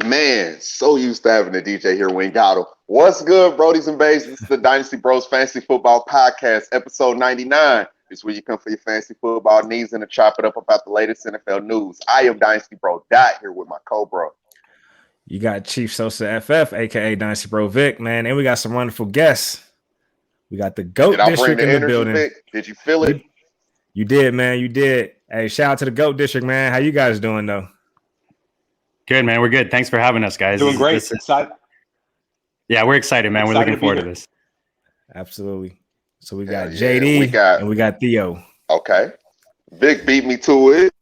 Man, so used to having a DJ here. We ain't got him. What's good, Brodies and Babes? This is the Dynasty Bros Fantasy Football Podcast, episode 99. This is where you come for your fantasy football needs and to chop it up about the latest NFL news. I am Dynasty Bro Dot here with my co-bro. You got Chief Sosa FF, aka Dynasty Bro Vic, man, and we got some wonderful guests. We got the GOAT District in the building. Vic? Did you feel it? You did, man. You did. Hey, shout out to the GOAT District, man. How you guys doing, though? Good, man. We're good. Thanks for having us, guys. Doing great. Yeah, we're excited, man. We're looking forward to this. Absolutely. So we got JD and we got Theo. Okay. Vic beat me to it.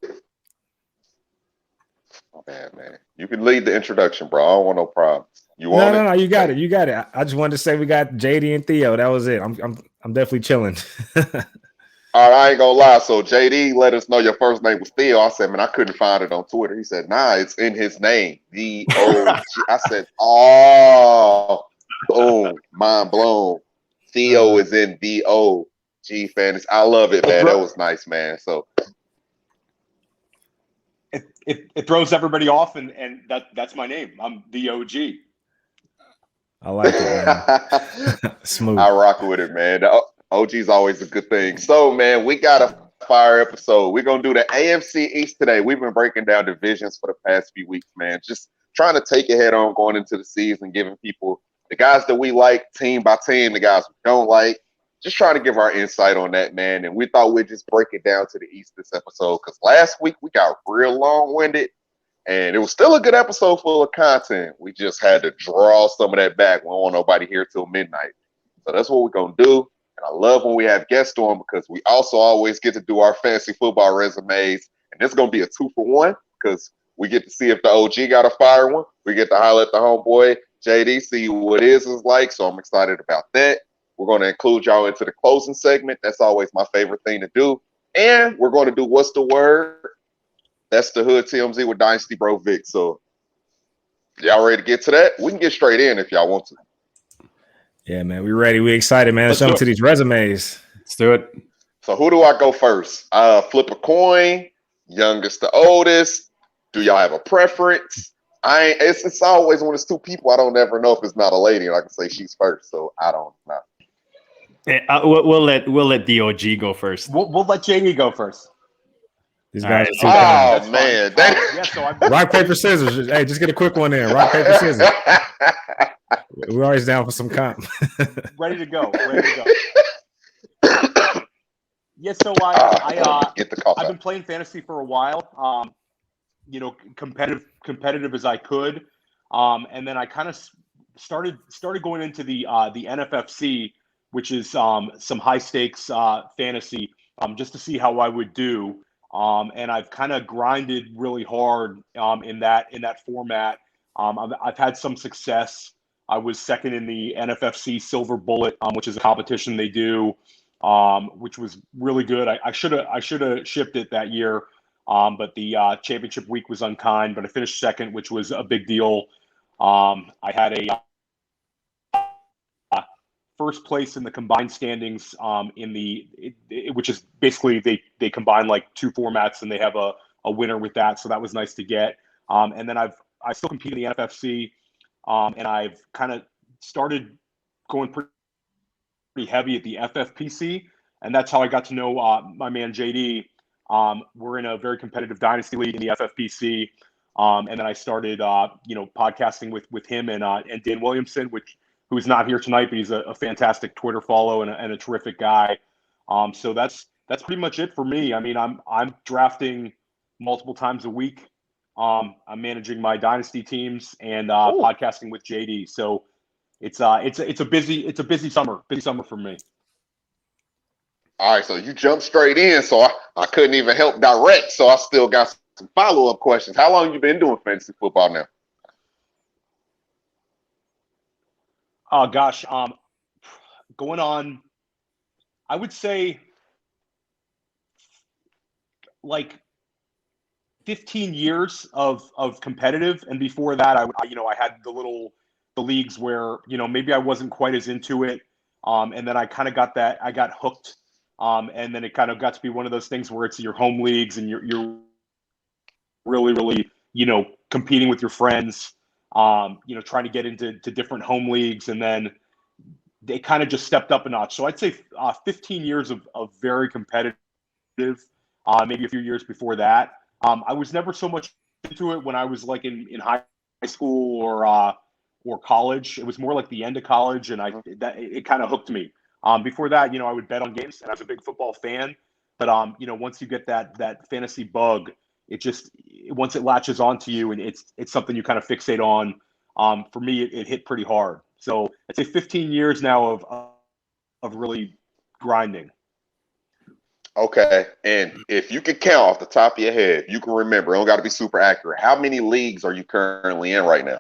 Oh, man. You can lead the introduction, bro. I don't want no problems. You want it? No. You got it. You got it. I just wanted to say we got JD and Theo. That was it. I'm definitely chilling. All right, I ain't gonna lie. So JD let us know your first name was Theo. I said, man, I couldn't find it on Twitter. He said, nah, it's in his name. D-O-G. I said, oh, boom, mind blown. Theo is in D-O-G fantasy. I love it, man. That was nice, man. So it throws everybody off, and that's my name. I'm D-O-G. I like it, man. Smooth. I rock with it, man. OG is always a good thing. So, man, we got a fire episode. We're going to do the AFC East today. We've been breaking down divisions for the past few weeks, man. Just trying to take it head on going into the season, giving people the guys that we like, team by team, the guys we don't like. Just trying to give our insight on that, man. And we thought we'd just break it down to the East this episode because last week we got real long-winded, and it was still a good episode full of content. We just had to draw some of that back. We don't want nobody here till midnight. So that's what we're going to do. And I love when we have guests on because we also always get to do our fantasy football resumes. And this is going to be a 2-for-1 because we get to see if the OG got a fire one. We get to holler at the homeboy, JD, see what his is like. So I'm excited about that. We're going to include y'all into the closing segment. That's always my favorite thing to do. And we're going to do What's the Word? That's the Hood TMZ with Dynasty Bro Vic. So y'all ready to get to that? We can get straight in if y'all want to. Yeah, man, we ready. We excited, man. Let's jump to these resumes. Let's do it. So who do I go first? Flip a coin, youngest to oldest. Do y'all have a preference? It's always when it's two people, I don't ever know if it's not a lady, and I can say she's first. So I don't know. Yeah, we'll let DOG go first. We'll let JD go first. These guys are too man. Rock, paper, scissors. Hey, just get a quick one in. Rock, paper, scissors. We're always down for some comp. Ready to go. Yes, so I've been playing fantasy for a while. Competitive as I could, and then I kind of started going into the NFFC, which is some high stakes fantasy, just to see how I would do. And I've kind of grinded really hard in that format. I've had some success. I was second in the NFFC Silver Bullet, which is a competition they do, which was really good. I should have shipped it that year, but the championship week was unkind. But I finished second, which was a big deal. I had a first place in the combined standings which is basically they combine like two formats and they have a winner with that. So that was nice to get. And then I still compete in the NFFC. And I've kind of started going pretty heavy at the FFPC, and that's how I got to know my man JD. We're in a very competitive dynasty league in the FFPC, and then I started, podcasting with him and Dan Williamson, who's not here tonight, but he's a fantastic Twitter follow and a terrific guy. So that's pretty much it for me. I mean, I'm drafting multiple times a week. I'm managing my dynasty teams and podcasting with JD. So it's a busy summer for me. All right, so you jumped straight in, so I couldn't even help direct. So I still got some follow-up questions. How long you been doing fantasy football now? Oh gosh, going on, I would say like 15 years of competitive, and before that, I had the leagues where maybe I wasn't quite as into it, and then I kind of got hooked, and then it kind of got to be one of those things where it's your home leagues and you're really competing with your friends, trying to get into different home leagues, and then they kind of just stepped up a notch. So I'd say 15 years of very competitive, maybe a few years before that. I was never so much into it when I was like in high school or college. It was more like the end of college, and it kind of hooked me. Before that, I would bet on games, and I was a big football fan. But once you get that fantasy bug, once it latches onto you, and it's something you kind of fixate on. For me, it hit pretty hard. So I'd say 15 years now of really grinding. Okay, and if you can count off the top of your head, you can remember. It don't got to be super accurate. How many leagues are you currently in right now?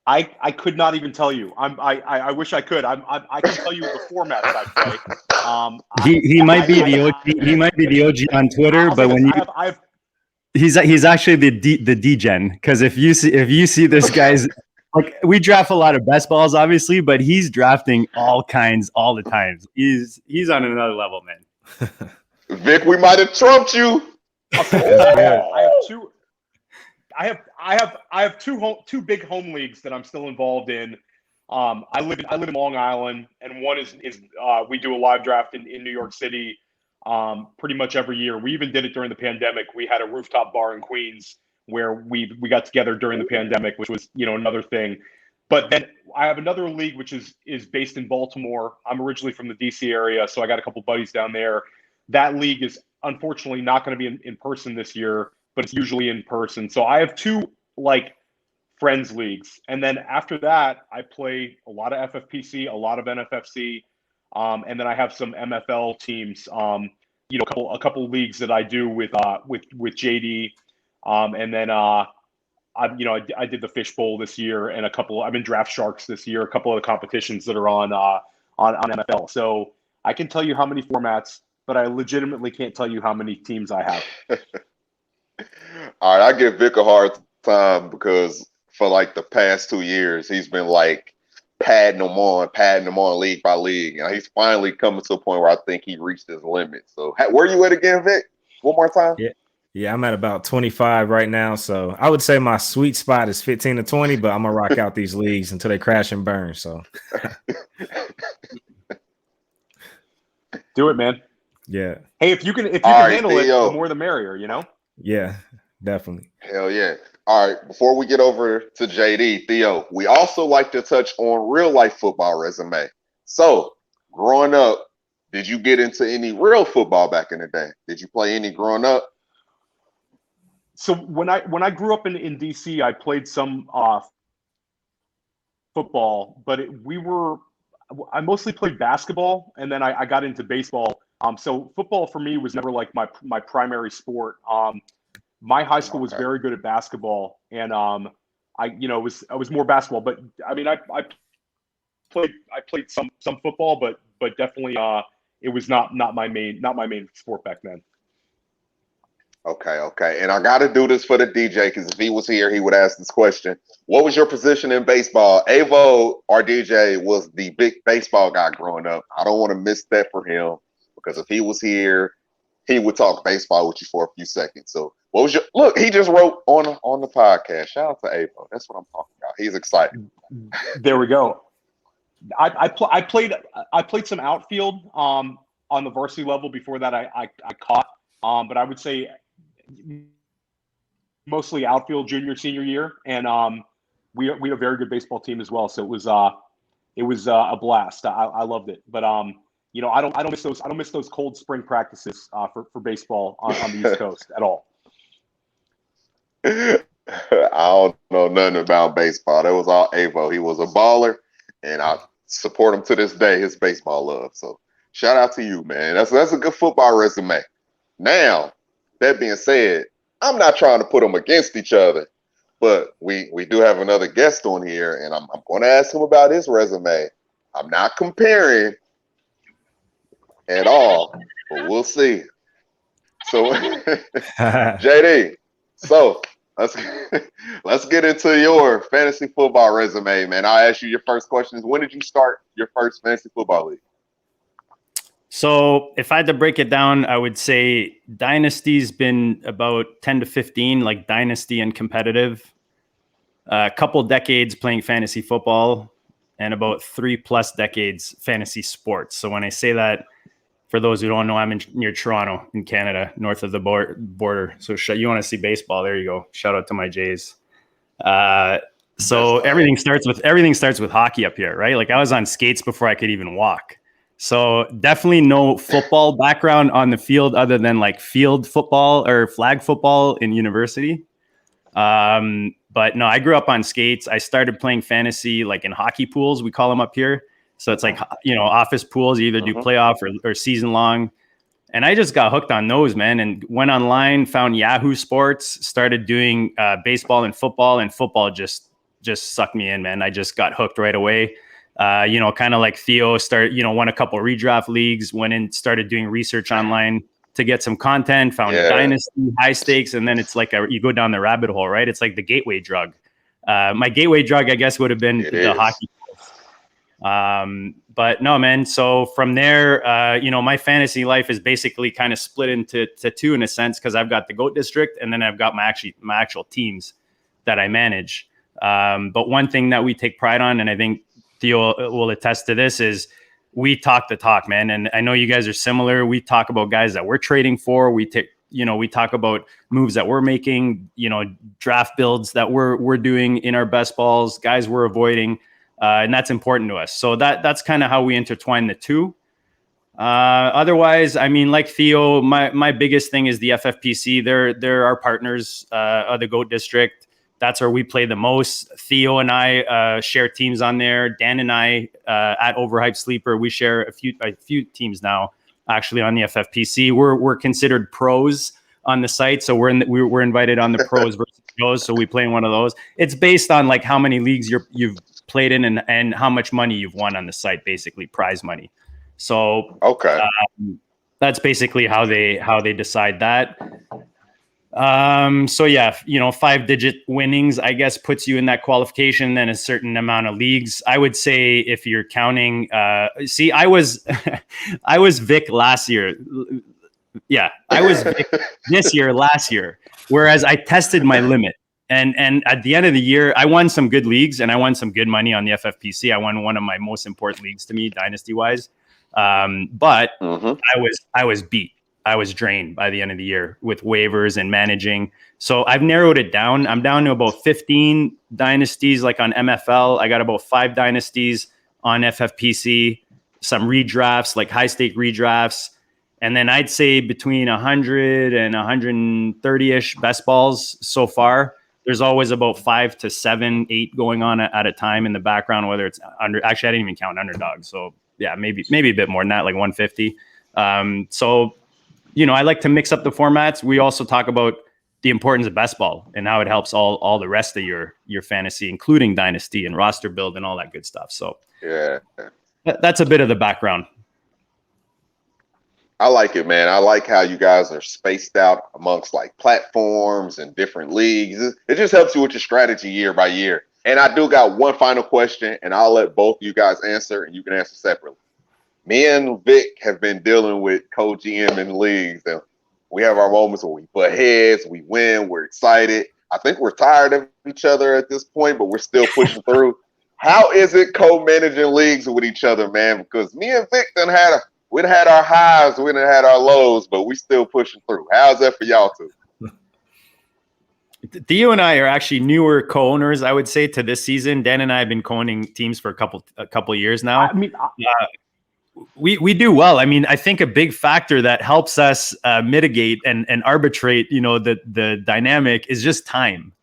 I could not even tell you. I wish I could. I can tell you the formats I play. He might be the OG. He might be the OG on Twitter, but when he's actually the D-gen, because if you see this guy's like, we draft a lot of best balls, obviously, but he's drafting all kinds all the time. He's on another level, man. Vic, we might have trumped you. I have two big home leagues that I'm still involved in. I live in Long Island, and one is we do a live draft in New York City pretty much every year. We even did it during the pandemic. We had a rooftop bar in Queens where we got together during the pandemic, which was another thing. But then I have another league which is based in Baltimore. I'm originally from the DC area, so I got a couple buddies down there. That league is unfortunately not going to be in person this year, but it's usually in person. So I have two friends leagues, and then after that I play a lot of FFPC, a lot of NFFC, and then I have some MFL teams. A couple leagues that I do with JD, and then I did the Fishbowl this year, and I'm in Draft Sharks this year. A couple of the competitions that are on MFL. So I can tell you how many formats, but I legitimately can't tell you how many teams I have. All right, I give Vic a hard time because for the past 2 years, he's been padding them on league by league. And he's finally coming to a point where I think he reached his limit. So where you at again, Vic? One more time? Yeah, I'm at about 25 right now. So I would say my sweet spot is 15 to 20, but I'm going to rock out these leagues until they crash and burn. So do it, man. Yeah. Hey, if you can handle Theo. it, the more the merrier, Yeah, definitely. Hell yeah. All right, before we get over to JD, Theo, we also like to touch on real life football resume. So, growing up, did you get into any real football back in the day? Did you play any growing up? So when I grew up in DC, I played some football, but I mostly played basketball, and then I got into baseball. So football for me was never my primary sport. My high school was very good at basketball, and I was more basketball. But I mean, I played some football, but definitely it was not my main sport back then. Okay. And I got to do this for the DJ, because if he was here, he would ask this question. What was your position in baseball? Avo, our DJ, was the big baseball guy growing up. I don't want to miss that for him, because if he was here, he would talk baseball with you for a few seconds. So what was look, he just wrote on the podcast. Shout out to Avo. That's what I'm talking about. He's excited. There we go. I played some outfield on the varsity level. Before that I caught. But I would say mostly outfield junior, senior year. And we had a very good baseball team as well. So it was a blast. I loved it. But I don't miss those cold spring practices for baseball on the East Coast at all. I don't know nothing about baseball. That was all Avo. He was a baller, and I support him to this day, his baseball love. So shout out to you, man. That's a good football resume. Now, that being said, I'm not trying to put them against each other, but we do have another guest on here, and I'm going to ask him about his resume. I'm not comparing at all, but we'll see. So, JD, so let's get into your fantasy football resume, man. I'll ask you your first question is, when did you start your first fantasy football league? So if I had to break it down, I would say Dynasty's been about 10 to 15, like Dynasty and competitive. A couple decades playing fantasy football, and about 3+ decades fantasy sports. So when I say that, for those who don't know, I'm near Toronto in Canada, north of the border. So you want to see baseball? There you go. Shout out to my Jays. So everything starts with hockey up here, right? Like I was on skates before I could even walk. So definitely no football background on the field other than like field football or flag football in university. But no, I grew up on skates. I started playing fantasy like in hockey pools, we call them up here. So it's like, office pools, you either do playoff or season long. And I just got hooked on those, man, and went online, found Yahoo Sports, started doing baseball and football just sucked me in, man. I just got hooked right away. Kind of like Theo, won a couple redraft leagues, went in, started doing research online to get some content, found Dynasty, high stakes, and then it's like you go down the rabbit hole, right? It's like the gateway drug. My gateway drug, I guess, would have been the hockey. But no, man. So from there, my fantasy life is basically kind of split into two in a sense, because I've got the GOAT district and then I've got my actual teams that I manage. But one thing that we take pride on, and I think Theo will attest to this, is we talk the talk, man. And I know you guys are similar. We talk about guys that we're trading for. We talk about moves that we're making, draft builds that we're doing in our best balls, guys we're avoiding. And that's important to us. So that's kind of how we intertwine the two. Otherwise, I mean, like Theo, my biggest thing is the FFPC. They're our partners of the GOAT district. That's where we play the most. Theo and I share teams on there. Dan and I at Overhyped Sleeper, we share a few teams now actually on the FFPC. We're considered pros on the site, so we're invited on the pros versus pros. So we play in one of those. It's based on like how many leagues you've played in and how much money you've won on the site, basically prize money. So that's basically how they decide that. So yeah, 5-digit winnings, I guess, puts you in that qualification, then a certain amount of leagues. I would say if you're counting, I was Vic last year. Yeah, I was Vic this year, last year, whereas I tested my limit. And at the end of the year, I won some good leagues and I won some good money on the FFPC. I won one of my most important leagues to me, dynasty wise. But I was beat. I was drained by the end of the year with waivers and managing. So I've narrowed it down. I'm down to about 15 dynasties, like on MFL. I got about 5 dynasties on FFPC, some redrafts, like high stake redrafts. And then I'd say between 100 and 130-ish best balls so far. There's always about 5 to 7, 8 going on at a time in the background, whether it's actually, I didn't even count underdogs. So yeah, maybe a bit more than that, like 150. So, I like to mix up the formats. We also talk about the importance of best ball and how it helps all the rest of your fantasy, including dynasty and roster build and all that good stuff. So yeah, that's a bit of the background. I like it, man. I like how you guys are spaced out amongst like platforms and different leagues. It just helps you with your strategy year by year. And I do got one final question, and I'll let both you guys answer, and you can answer separately. Me and Vic have been dealing with co-GM in leagues, and we have our moments where we butt heads, we win, we're excited. I think we're tired of each other at this point, but we're still pushing through. How is it co-managing leagues with each other, man? Because me and Vic we'd had our highs, we'd had our lows, but we still pushing through. How's that for y'all two? Theo and I are actually newer co-owners, I would say, to this season. Dan and I have been co-owning teams for a couple of years now. I mean, we do well. I mean, I think a big factor that helps us mitigate and arbitrate, the dynamic is just time.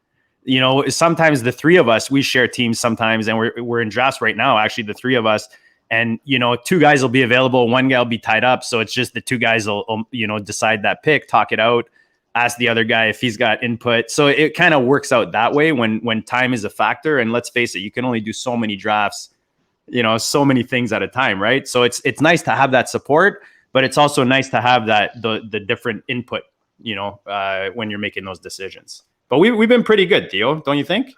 Sometimes the three of us, we share teams sometimes, and we're in drafts right now, actually, the three of us. And, 2 guys will be available. One guy will be tied up. So it's just the 2 guys will decide that pick, talk it out, ask the other guy if he's got input. So it kind of works out that way when time is a factor. And let's face it, you can only do so many drafts, so many things at a time, right? So it's nice to have that support, but it's also nice to have the different input, when you're making those decisions. But we've been pretty good, Theo, don't you think?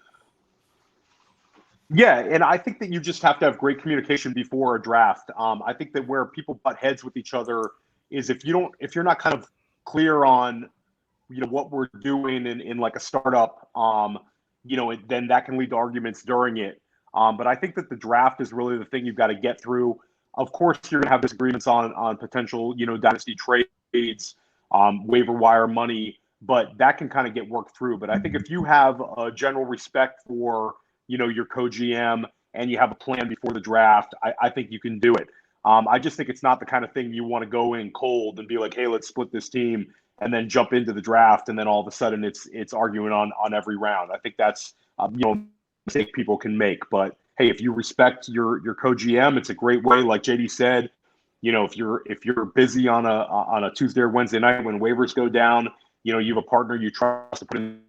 Yeah, and I think that you just have to have great communication before a draft. I think that where people butt heads with each other is if you're not kind of clear on, what we're doing in like a startup, then that can lead to arguments during it. But I think that the draft is really the thing you've got to get through. Of course, you're going to have disagreements on potential, dynasty trades, waiver wire money, but that can kind of get worked through. But I think if you have a general respect for, your co-GM and you have a plan before the draft, I think you can do it. I just think it's not the kind of thing you want to go in cold and be like, hey, let's split this team and then jump into the draft. And then all of a sudden it's arguing on every round. I think that's, a mistake people can make. But hey, if you respect your co-GM, it's a great way. Like JD said, if you're busy on a Tuesday or Wednesday night when waivers go down, you have a partner you trust to put in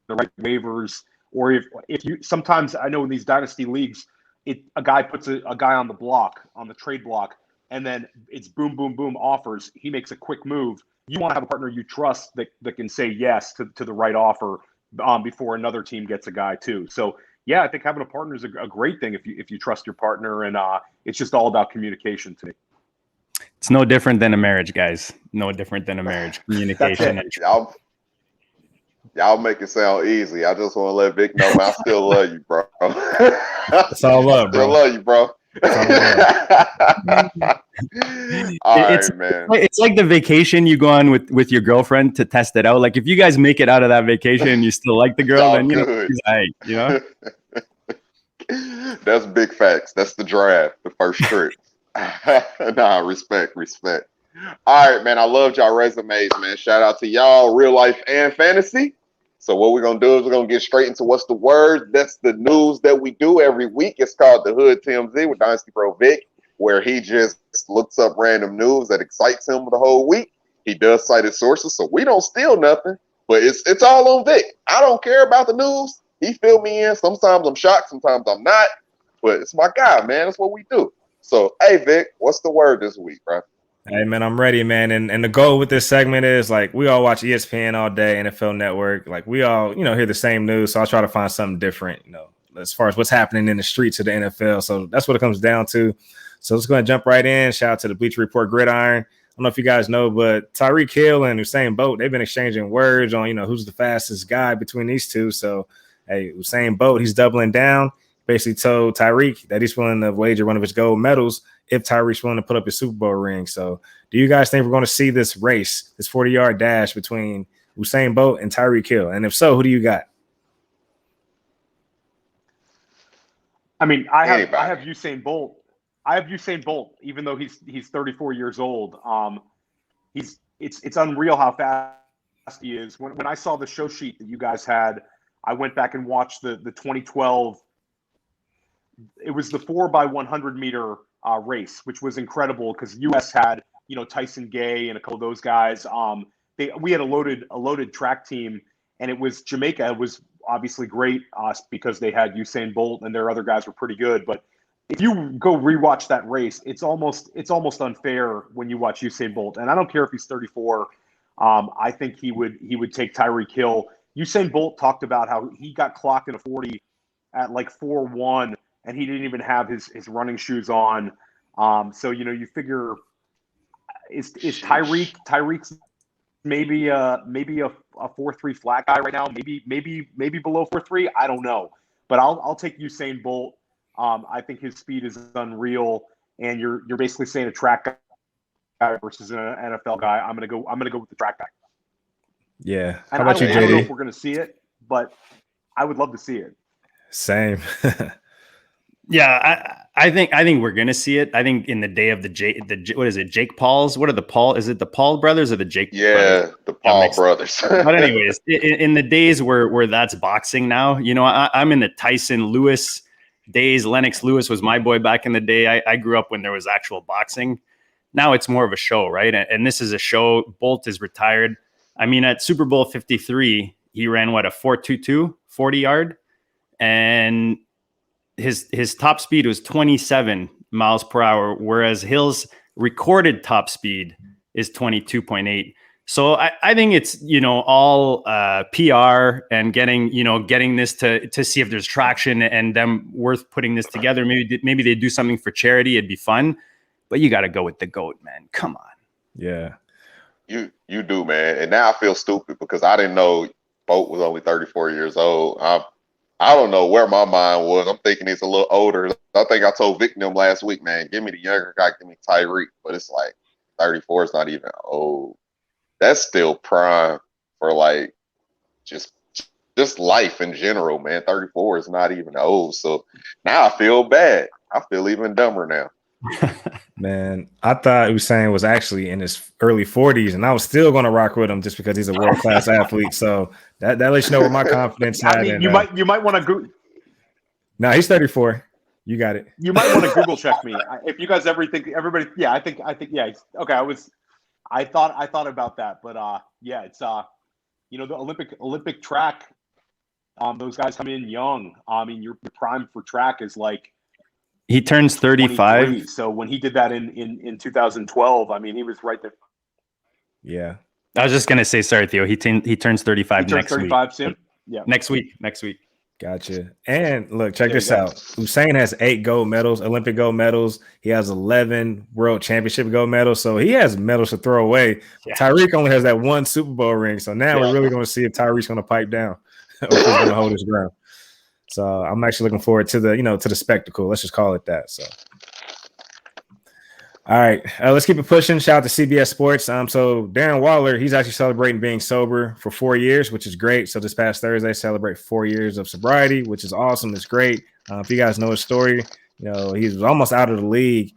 the right waivers. Or if you sometimes, I know in these dynasty leagues, a guy puts a guy on the trade block, and then it's boom, boom, boom offers. He makes a quick move. You want to have a partner you trust that can say yes to the right offer before another team gets a guy too. So yeah, I think having a partner is a great thing if you trust your partner, and it's just all about communication to me. It's no different than a marriage, guys. No different than a marriage. Communication. And Y'all make it sound easy. I just want to let Vic know, man, I still love you, bro. It's all love, bro. I still love you, bro. Man. It's like the vacation you go on with your girlfriend to test it out. Like if you guys make it out of that vacation and you still like the girl, then That's big facts. That's the draft, the first trip. Respect. All right, man. I loved y'all resumes, man. Shout out to y'all, real life and fantasy. So what we're going to do is we're going to get straight into what's the word. That's the news that we do every week. It's called the Hood TMZ with Dynasty Bro Vic, where he just looks up random news that excites him the whole week. He does cite his sources, so we don't steal nothing, but it's all on Vic. I don't care about the news. He fill me in. Sometimes I'm shocked, sometimes I'm not, but it's my guy, man. That's what we do. So, hey, Vic, what's the word this week, bro? Hey, man, I'm ready, man. And the goal with this segment is, like, we all watch ESPN all day, NFL Network. Like, we all, hear the same news. So I try to find something different, as far as what's happening in the streets of the NFL. So that's what it comes down to. So let's go ahead and jump right in. Shout out to the Bleacher Report Gridiron. I don't know if you guys know, but Tyreek Hill and Usain Bolt, they've been exchanging words on, who's the fastest guy between these two. So, hey, Usain Bolt, he's doubling down. Basically told Tyreek that he's willing to wager one of his gold medals if Tyreek's willing to put up his Super Bowl ring. So do you guys think we're going to see this race, this 40-yard dash between Usain Bolt and Tyreek Hill? And if so, who do you got? I mean, I have Usain Bolt. I have Usain Bolt, even though he's 34 years old. It's unreal how fast he is. When I saw the show sheet that you guys had, I went back and watched the 2012. It was the 4x100 meter race, which was incredible because U.S. had Tyson Gay and a couple of those guys. We had a loaded track team, and it was Jamaica was obviously great because they had Usain Bolt and their other guys were pretty good. But if you go rewatch that race, it's almost unfair when you watch Usain Bolt. And I don't care if he's 34. I think he would take Tyreek Hill. Usain Bolt talked about how he got clocked in a 40 at like 4.1. And he didn't even have his running shoes on. So, you figure is Tyreek's maybe a 4.3 flat guy right now, maybe below 4.3. I don't know, but I'll take Usain Bolt. I think his speed is unreal, and you're basically saying a track guy versus an NFL guy. I'm gonna go with the track guy. Yeah. How about you, JD? I don't know if we're gonna see it, but I would love to see it. Same. Yeah, I think we're gonna see it. I think in the day of what is it? Jake Paul's? What are the Paul? Is it the Paul brothers or the Jake? Yeah, brothers? The Paul brothers. But anyways, in the days where that's boxing now, I'm in the Tyson Lewis days. Lennox Lewis was my boy back in the day. I grew up when there was actual boxing. Now it's more of a show, right? And this is a show. Bolt is retired. I mean, at Super Bowl 53, he ran a 4.22 40-yard, and his top speed was 27 miles per hour, whereas Hill's recorded top speed is 22.8. So I think it's, all PR and getting this to see if there's traction and them worth putting this together. Maybe they do something for charity. It'd be fun, but you got to go with the GOAT, man. Come on. Yeah. You do, man. And now I feel stupid because I didn't know Boat was only 34 years old. I don't know where my mind was. I'm thinking he's a little older. I think I told Vic them last week, man, give me the younger guy, give me Tyreek. But it's like 34 is not even old. That's still prime for like just life in general, man. 34 is not even old. So now I feel bad. I feel even dumber now. Man, I thought Usain was actually in his early 40s, and I was still going to rock with him just because he's a world-class athlete. So that lets you know where my confidence I mean, you might want to go. No, he's 34. You got it. You might want to Google check me if you guys ever think everybody. Yeah, I think yeah. Okay, I thought about that, but yeah, it's the Olympic track. Those guys come in young. I mean, your prime for track is like he turns 35. So when he did that in 2012, I mean, he was right there. Yeah, I was just gonna say, sorry, Theo. He turns 35 next week. 35 soon. Yeah, next week. Gotcha. And look, check this out. Usain has 8 gold medals, Olympic gold medals. He has 11 world championship gold medals. So he has medals to throw away. Yeah. Tyreek only has that 1 Super Bowl ring. So now we're really going to see if Tyreek's going to pipe down or if he's going to hold his ground. So I'm actually looking forward to the spectacle. Let's just call it that. So. All right, let's keep it pushing. Shout out to CBS Sports. So Darren Waller, he's actually celebrating being sober for 4 years, which is great. So this past Thursday, celebrate 4 years of sobriety, which is awesome. It's great. If you guys know his story, he was almost out of the league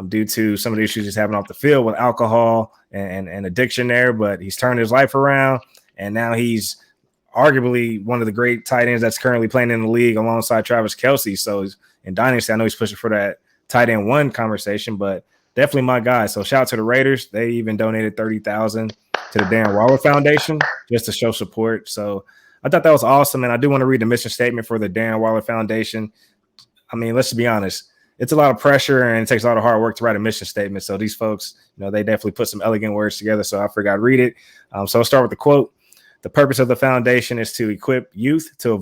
due to some of the issues he's having off the field with alcohol and addiction there. But he's turned his life around, and now he's arguably one of the great tight ends that's currently playing in the league alongside Travis Kelce. So in Dynasty, I know he's pushing for that tight end 1 conversation, but definitely my guy. So shout out to the Raiders. They even donated $30,000 to the Darren Waller Foundation just to show support. So I thought that was awesome. And I do want to read the mission statement for the Darren Waller Foundation. I mean, let's be honest. It's a lot of pressure and it takes a lot of hard work to write a mission statement. So these folks, they definitely put some elegant words together. So I forgot to read it. So I'll start with the quote. The purpose of the foundation is to equip youth to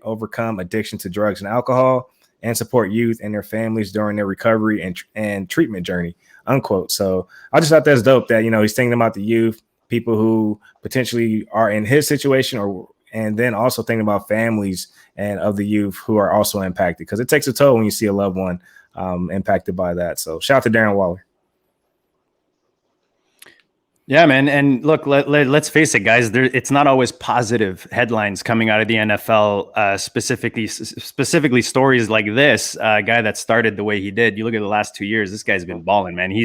overcome addiction to drugs and alcohol, and support youth and their families during their recovery and treatment journey, unquote. So I just thought that's dope that, he's thinking about the youth, people who potentially are in his situation, and then also thinking about families and of the youth who are also impacted, because it takes a toll when you see a loved one impacted by that. So shout out to Darren Waller. Yeah, man. And look, let's face it, guys. It's not always positive headlines coming out of the NFL, specifically stories like this. Guy that started the way he did. You look at the last 2 years, this guy's been balling, man.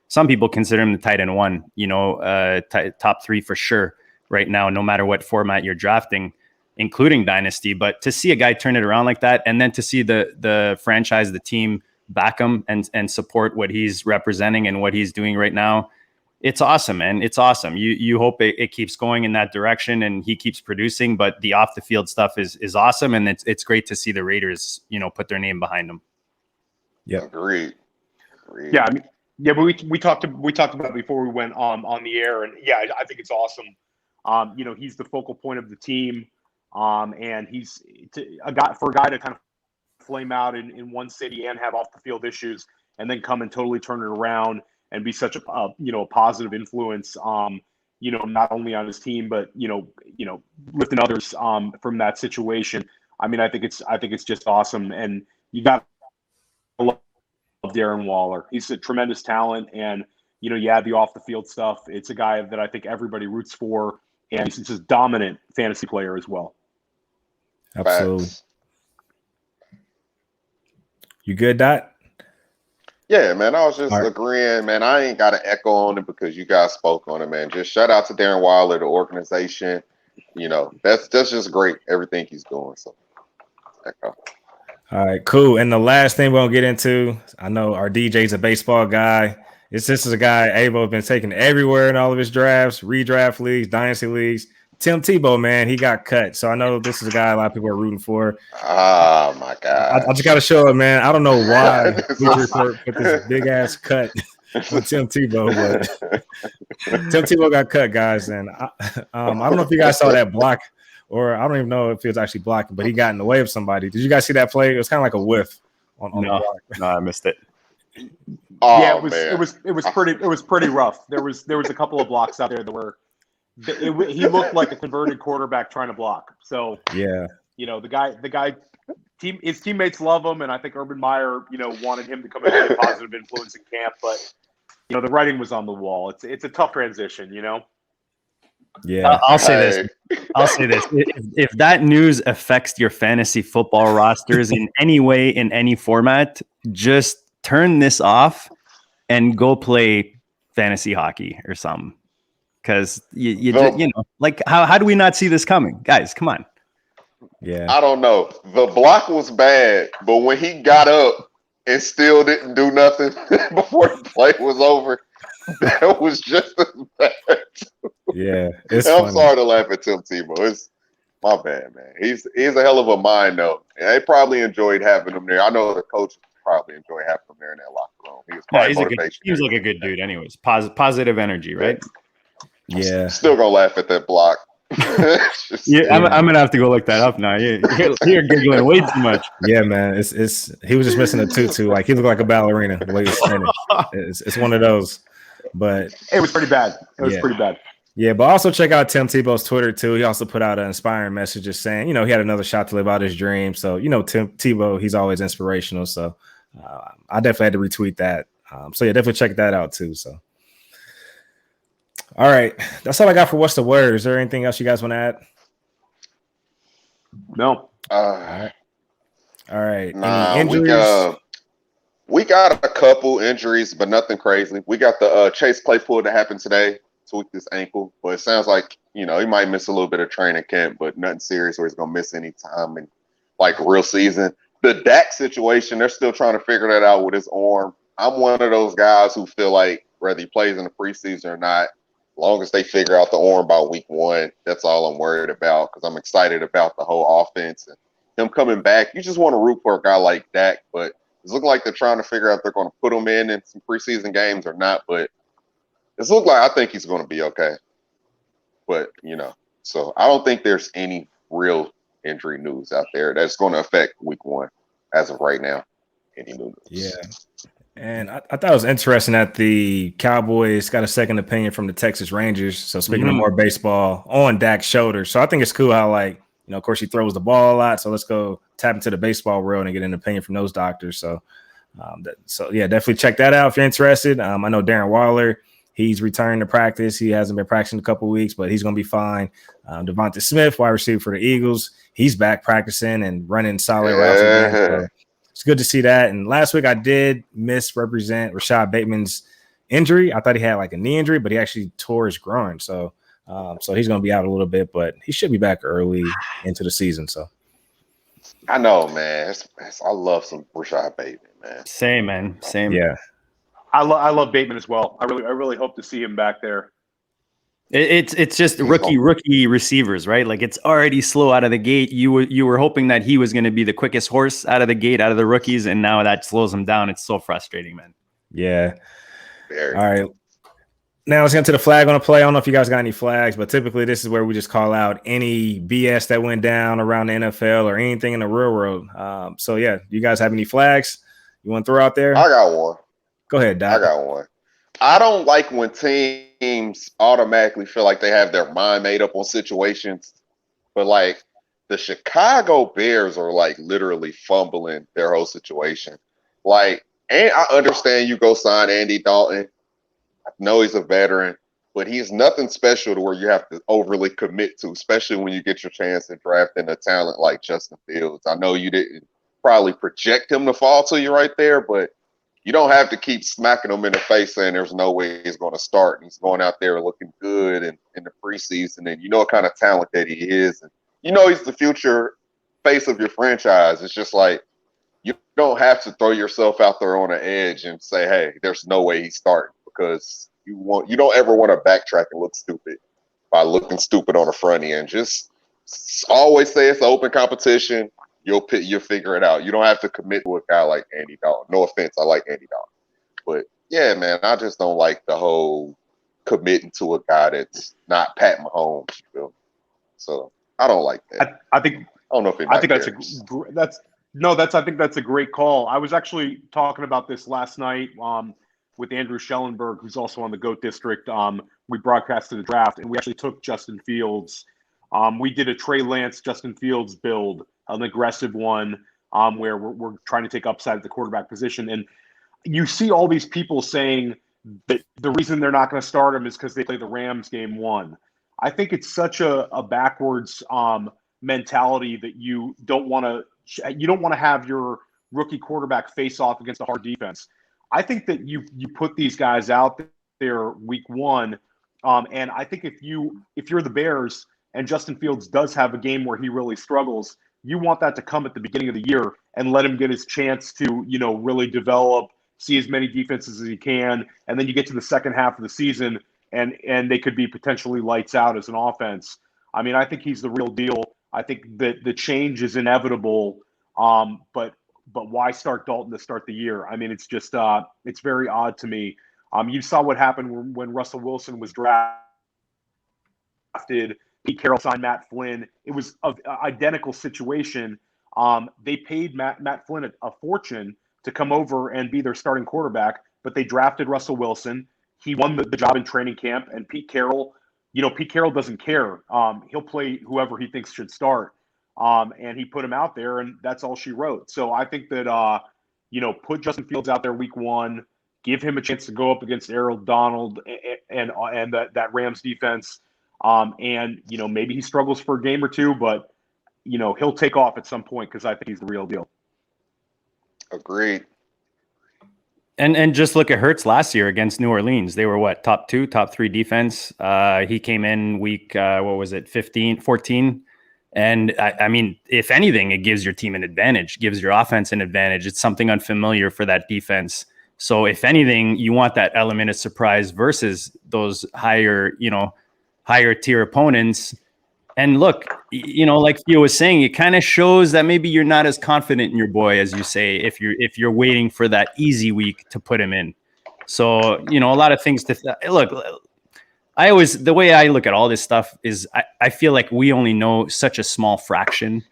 Some people consider him the tight end 1, top 3 for sure right now, no matter what format you're drafting, including Dynasty. But to see a guy turn it around like that, and then to see the franchise, the team back him and support what he's representing and what he's doing right now, it's awesome, man. It's awesome. You hope it keeps going in that direction and he keeps producing, but the off the field stuff is awesome. And it's great to see the Raiders, put their name behind them. Yeah. Agreed. Yeah. I mean, yeah, but we talked about it before we went on the air, and yeah, I think it's awesome. He's the focal point of the team. And he's a guy to kind of flame out in one city and have off the field issues and then come and totally turn it around and be such a positive influence, not only on his team, but, lifting others from that situation. I mean, I think it's just awesome. And you got to love Darren Waller. He's a tremendous talent. And, you add the off the field stuff. It's a guy that I think everybody roots for. And he's just a dominant fantasy player as well. Absolutely. You good, Dot? Yeah, man, I was just agreeing, man. I ain't got to echo on it because you guys spoke on it, man. Just shout out to Darren Waller, the organization. That's just great, everything he's doing. So, echo. All right, cool. And the last thing we're going to get into, I know our DJ's a baseball guy. This is a guy Avo has been taking everywhere in all of his drafts, redraft leagues, dynasty leagues. Tim Tebow, man, he got cut. So I know this is a guy a lot of people are rooting for. Oh, my God. I just got to show it, man. I don't know why we put this big-ass cut with Tim Tebow, but Tim Tebow got cut, guys, and I don't know if you guys saw that block, or I don't even know if he was actually blocking, but he got in the way of somebody. Did you guys see that play? It was kind of like a whiff on the block. No, I missed it. Oh, yeah, man. it was pretty rough. There was a couple of blocks out there that were. He looked like a converted quarterback trying to block. So yeah, the guy, his teammates love him, and I think Urban Meyer, wanted him to come in and be a positive influence in camp. But the writing was on the wall. It's a tough transition, Yeah, I'll say this. If that news affects your fantasy football rosters in any way, in any format, just turn this off and go play fantasy hockey or something. Because how do we not see this coming, guys? Come on. Yeah, I don't know. The block was bad, but when he got up and still didn't do nothing before the play was over, that was just as bad. Yeah, I'm sorry to laugh at Tim Tebow. It's my bad, man. He's a hell of a mind, though. And they probably enjoyed having him there. I know the coach probably enjoyed having him there in that locker room. He was probably motivation. He was like a good dude, anyways. Positive energy, right? Yeah. Still gonna laugh at that block. I'm gonna have to go look that up now. You're giggling way too much. Yeah, man. It's he was just missing a tutu. Like he looked like a ballerina the way he was spinning. It's one of those. But it was pretty bad. Pretty bad. Yeah, but also check out Tim Tebow's Twitter too. He also put out an inspiring message just saying, he had another shot to live out his dream. So, Tim Tebow, he's always inspirational. So I definitely had to retweet that. So yeah, definitely check that out too. So. All right. That's all I got for What's the Word. Is there anything else you guys want to add? No. All right. Nah, any injuries? We got a couple injuries, but nothing crazy. We got the Chase Claypool that happened today, tweaked his ankle, but it sounds like, he might miss a little bit of training camp, but nothing serious where he's going to miss any time in real season. The Dak situation, they're still trying to figure that out with his arm. I'm one of those guys who feel like whether he plays in the preseason or not, as long as they figure out the arm by week 1, that's all I'm worried about because I'm excited about the whole offense and him coming back. You just want to root for a guy like Dak, but it's looking like they're trying to figure out if they're going to put him in some preseason games or not. But it's looking like I think he's going to be okay. But, so I don't think there's any real injury news out there that's going to affect week 1 as of right now. Any news? Yeah. And I thought it was interesting that the Cowboys got a second opinion from the Texas Rangers. So speaking of more baseball on Dak's shoulder. So I think it's cool how of course he throws the ball a lot. So let's go tap into the baseball world and get an opinion from those doctors. So, yeah, definitely check that out if you're interested. I know Darren Waller, he's returned to practice. He hasn't been practicing a couple of weeks, but he's going to be fine. Devonta Smith, wide receiver for the Eagles, he's back practicing and running solid routes again. So it's good to see that. And last week I did misrepresent Rashad Bateman's injury. I thought he had a knee injury, but he actually tore his groin. So he's going to be out a little bit, but he should be back early into the season. So I know, man. I love some Rashad Bateman, man. Same, man. Same. Yeah. I love Bateman as well. I really hope to see him back there. It's just rookie receivers, right? It's already slow out of the gate. You were hoping that he was going to be the quickest horse out of the gate, out of the rookies, and now that slows him down. It's so frustrating, man. Yeah. All right. Now let's get into the flag on the play. I don't know if you guys got any flags, but typically this is where we just call out any BS that went down around the NFL or anything in the real world. So yeah, do you guys have any flags you want to throw out there? I got one. Go ahead, Doc. I got one. I don't like when teams automatically feel like they have their mind made up on situations, but the Chicago Bears are literally fumbling their whole situation. And I understand you go sign Andy Dalton. I know he's a veteran, but he's nothing special to where you have to overly commit to, especially when you get your chance at drafting a talent like Justin Fields. I know you didn't probably project him to fall to you right there, but you don't have to keep smacking him in the face saying there's no way he's going to start. And he's going out there looking good in the preseason, and you know what kind of talent that he is. And he's the future face of your franchise. It's just you don't have to throw yourself out there on an edge and say, hey, there's no way he's starting, because you don't ever want to backtrack and look stupid by looking stupid on the front end. Just always say it's an open competition. You'll figure it out. You don't have to commit to a guy like Andy Dalton. No offense, I like Andy Dalton, but Yeah, man. I just don't like the whole committing to a guy that's not Pat Mahomes. You feel? So I don't like that. I think I don't know if I think cares. I think that's a great call. I was actually talking about this last night with Andrew Schellenberg, who's also on the GOAT District. We broadcasted the draft, and we actually took Justin Fields. We did a Trey Lance, Justin Fields build, an aggressive one, where we're trying to take upside at the quarterback position. And you see all these people saying that the reason they're not going to start him is because they play the Rams game 1. I think it's such a backwards mentality that you don't want to have your rookie quarterback face off against a hard defense. I think that you put these guys out there week 1, and I think if you're the Bears and Justin Fields does have a game where he really struggles, you want that to come at the beginning of the year and let him get his chance to really develop, see as many defenses as he can, and then you get to the second half of the season and they could be potentially lights out as an offense. I mean, I think he's the real deal. I think that the change is inevitable, but why start Dalton to start the year? I mean, it's just it's very odd to me. You saw what happened when Russell Wilson was drafted. Pete Carroll signed Matt Flynn. It was an identical situation. They paid Matt Flynn a fortune to come over and be their starting quarterback, but they drafted Russell Wilson. He won the job in training camp, and Pete Carroll doesn't care. He'll play whoever he thinks should start, and he put him out there, and that's all she wrote. So I think that put Justin Fields out there week 1, give him a chance to go up against Aaron Donald and that Rams defense, and maybe he struggles for a game or two, but he'll take off at some point because I think he's the real deal. Agreed. And just look at Hurts last year against New Orleans. They were what, top 2, top 3 defense. He came in week 14. And I mean, if anything, it gives your team an advantage, gives your offense an advantage. It's something unfamiliar for that defense. So if anything, you want that element of surprise versus those higher tier opponents. And look, like Theo was saying, it kind of shows that maybe you're not as confident in your boy as you say if you're waiting for that easy week to put him in. So a lot of things to look. The way I look at all this stuff is I feel like we only know such a small fraction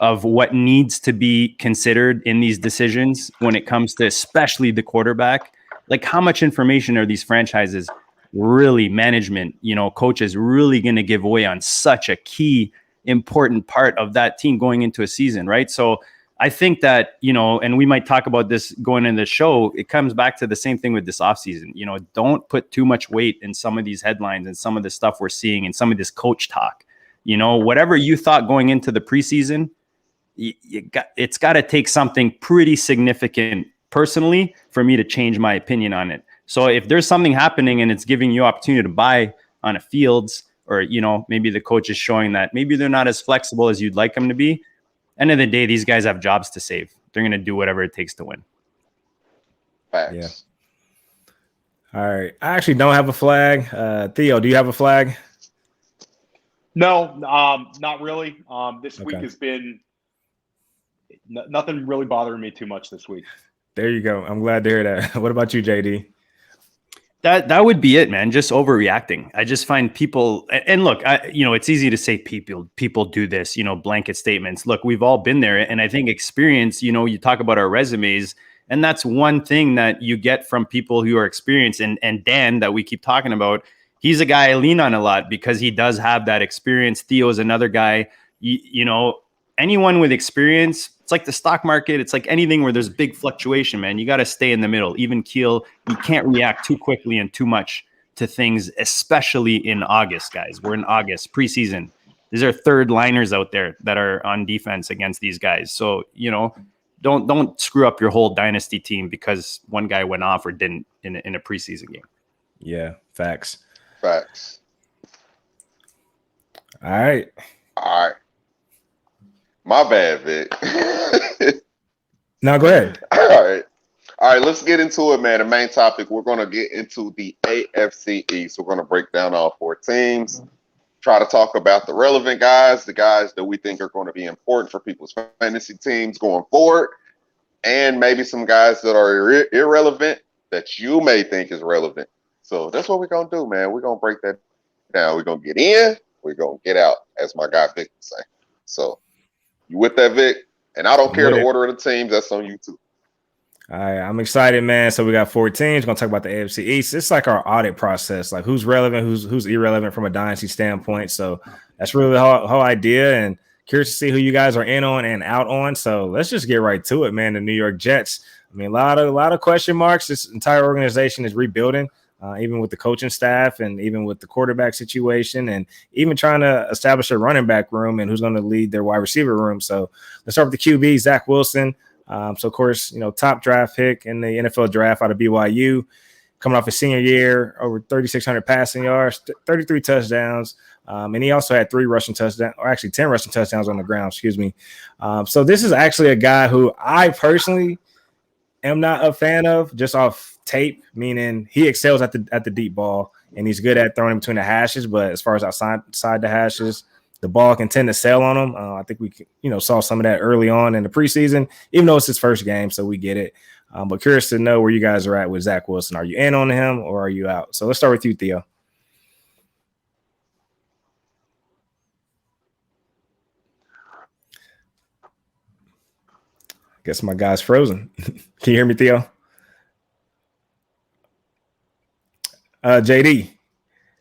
of what needs to be considered in these decisions when it comes to especially the quarterback. Like, how much information are these franchises really, management, coaches really going to give away on such a key, important part of that team going into a season, right? So I think that, and we might talk about this going into the show, it comes back to the same thing with this offseason. Don't put too much weight in some of these headlines and some of the stuff we're seeing and some of this coach talk. Whatever you thought going into the preseason, it's got to take something pretty significant personally for me to change my opinion on it. So if there's something happening and it's giving you opportunity to buy on a Fields, or, maybe the coach is showing that maybe they're not as flexible as you'd like them to be, end of the day, these guys have jobs to save. They're going to do whatever it takes to win. Facts. Yeah. All right. I actually don't have a flag. Theo, do you have a flag? No, not really. This week has been nothing really bothering me too much this week. There you go. I'm glad to hear that. What about you, JD? That would be it, man. Just overreacting. I just find people, and look, it's easy to say people do this, blanket statements. Look, we've all been there. And I think experience, you talk about our resumes, and that's one thing that you get from people who are experienced. And Dan, that we keep talking about, he's a guy I lean on a lot because he does have that experience. Theo is another guy, anyone with experience. It's like the stock market. It's like anything where there's big fluctuation, man. You got to stay in the middle, even keel. You can't react too quickly and too much to things, especially in August, guys. We're in August, preseason. These are third liners out there that are on defense against these guys. So, don't screw up your whole dynasty team because one guy went off or didn't in a preseason game. Yeah, facts. Facts. All right. My bad, Vic. No, go ahead. All right. Let's get into it, man. The main topic, we're going to get into the AFC East. We're going to break down all 4 teams, try to talk about the relevant guys, the guys that we think are going to be important for people's fantasy teams going forward, and maybe some guys that are irrelevant that you may think is relevant. So that's what we're gonna do, man. We're gonna break that down. We're gonna get in, we're gonna get out, as my guy Vic would say. So you with that, Vic? And I don't care the order of the teams, that's on you too. All right, I'm excited, man. So we got 4 teams. We're gonna talk about the AFC East. It's like our audit process, like who's relevant, who's irrelevant from a dynasty standpoint. So that's really the whole idea. And curious to see who you guys are in on and out on. So let's just get right to it, man. The New York Jets. I mean, a lot of question marks. This entire organization is rebuilding, even with the coaching staff and even with the quarterback situation, and even trying to establish a running back room and who's going to lead their wide receiver room. So let's start with the QB, Zach Wilson. So, of course, top draft pick in the NFL draft out of BYU, coming off his senior year, over 3,600 passing yards, 33 touchdowns. And he also had 3 rushing touchdowns, or actually 10 rushing touchdowns on the ground, excuse me. So this is actually a guy who I personally am not a fan of just off tape, meaning he excels at the deep ball and he's good at throwing between the hashes. But as far as outside the hashes, the ball can tend to sail on him. I think we saw some of that early on in the preseason, even though it's his first game, so we get it. But curious to know where you guys are at with Zach Wilson. Are you in on him or are you out? So let's start with you, Theo. Guess my guy's frozen. Can you hear me, Theo? JD.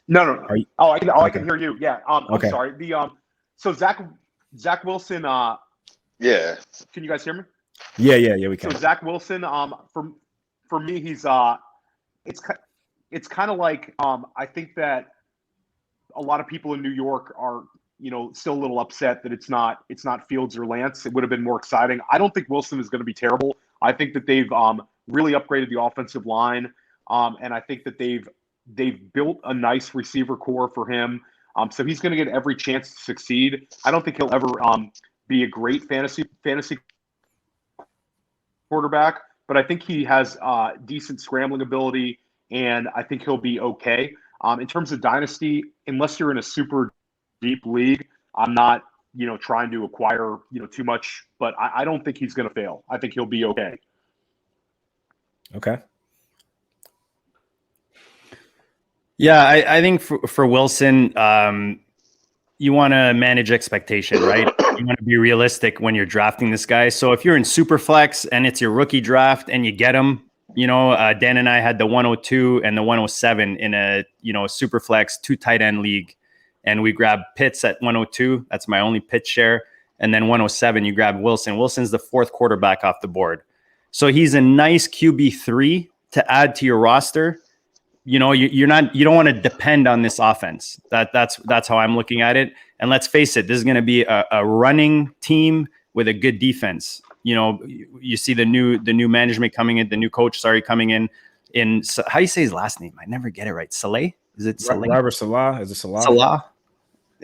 No. I can hear you. Yeah. Okay. I'm sorry. So Zach Wilson. Yeah. Can you guys hear me? Yeah, we can. So Zach Wilson. For me, he's it's kind of like I think that a lot of people in New York are still a little upset that it's not Fields or Lance. It would have been more exciting. I don't think Wilson is going to be terrible. I think that they've really upgraded the offensive line, and I think that they've built a nice receiver core for him. So he's going to get every chance to succeed. I don't think he'll ever be a great fantasy quarterback, but I think he has decent scrambling ability, and I think he'll be okay. In terms of dynasty, unless you're in a super deep league, I'm not trying to acquire too much, but I don't think he's going to fail. I think he'll be okay. Okay. Yeah, I think for Wilson, you want to manage expectation, right? You want to be realistic when you're drafting this guy. So if you're in Superflex and it's your rookie draft and you get him, Dan and I had the 102 and the 107 in a Superflex 2 tight end league, and we grabbed Pitts at 102. That's my only Pitts share, and then 107 you grab Wilson. Wilson's the 4th quarterback off the board, so he's a nice QB3 to add to your roster. You don't want to depend on this offense. That's how I'm looking at it. And let's face it, this is going to be a running team with a good defense. You see the new management coming in, the new coach, coming in. How do you say his last name? I never get it right. Saleh? Is it Saleh? Robert Salah? Is it Salah? Salah?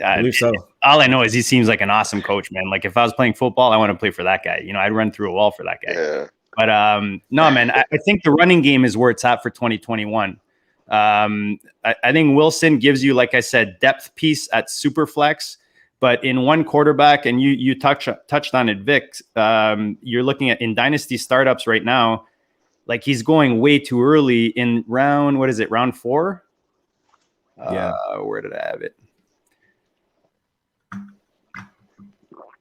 I believe so. All I know is he seems like an awesome coach, man. Like if I was playing football, I want to play for that guy. I'd run through a wall for that guy. Yeah. But no, man, I think the running game is where it's at for 2021. I think Wilson gives you, like I said, depth piece at super flex, but in one quarterback, and you touched on it, Vic, you're looking at in dynasty startups right now, like he's going way too early in round 4? Yeah. Where did I have it?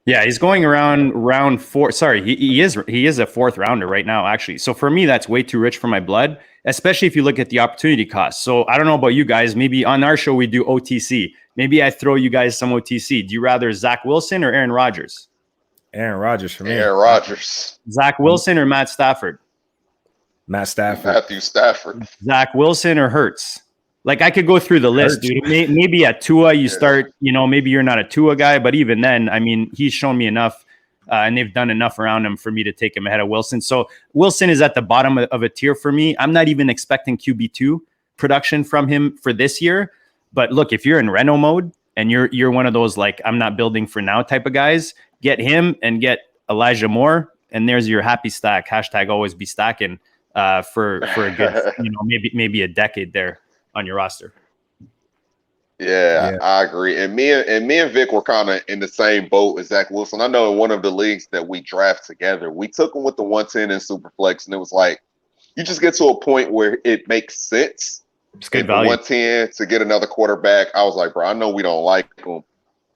Yeah, he's going around round 4. Sorry, he is a 4th rounder right now, actually. So for me, that's way too rich for my blood, especially if you look at the opportunity cost. So I don't know about you guys. Maybe on our show we do OTC. Maybe I throw you guys some OTC. Do you rather Zach Wilson or Aaron Rodgers? Aaron Rodgers for me. Aaron Rodgers. Zach Wilson or Matt Stafford? Matt Stafford. Matthew Stafford. Zach Wilson or Hurts? Like I could go through the list, dude. Maybe at Tua you start, maybe you're not a Tua guy, but even then, I mean, he's shown me enough and they've done enough around him for me to take him ahead of Wilson. So Wilson is at the bottom of a tier for me. I'm not even expecting QB2 production from him for this year. But look, if you're in Reno mode and you're one of those, like, I'm not building for now type of guys, get him and get Elijah Moore. And there's your happy stack. # always be stacking for a good, maybe a decade there on your roster. Yeah, I agree. And me and Vic were kind of in the same boat as Zach Wilson. I know in one of the leagues that we draft together, we took him with the 110 in Superflex, and it was like, you just get to a point where it makes sense. It's good at value. 110 to get another quarterback. I was like, bro, I know we don't like him,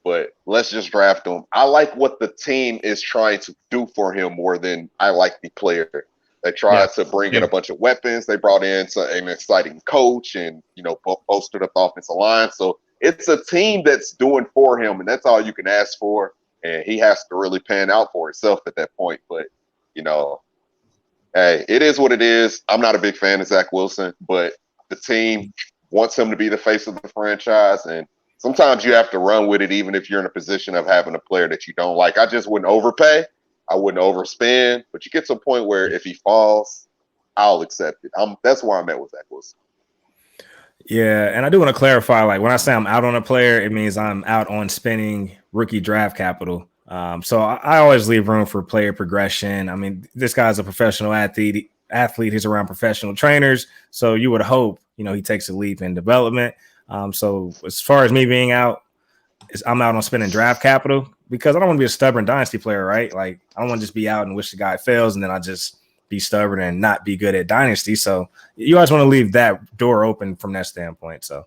but let's just draft him. I like what the team is trying to do for him more than I like the player. They tried to bring in a bunch of weapons. They brought in an exciting coach and, bolstered up the offensive line. So it's a team that's doing for him, and that's all you can ask for. And he has to really pan out for himself at that point. But, hey, it is what it is. I'm not a big fan of Zach Wilson, but the team wants him to be the face of the franchise. And sometimes you have to run with it, even if you're in a position of having a player that you don't like. I just wouldn't overpay. I wouldn't overspend. But you get to a point where if he falls, I'll accept it. That's where I'm at with Zach Wilson. Yeah, and I do want to clarify, like when I say I'm out on a player, it means I'm out on spending rookie draft capital. So I always leave room for player progression. I mean, this guy's a professional athlete. He's around professional trainers. So you would hope, he takes a leap in development. So as far as me being out, I'm out on spending draft capital because I don't want to be a stubborn dynasty player, right? Like I don't want to just be out and wish the guy fails and then I just be stubborn and not be good at dynasty. So you always want to leave that door open from that standpoint. So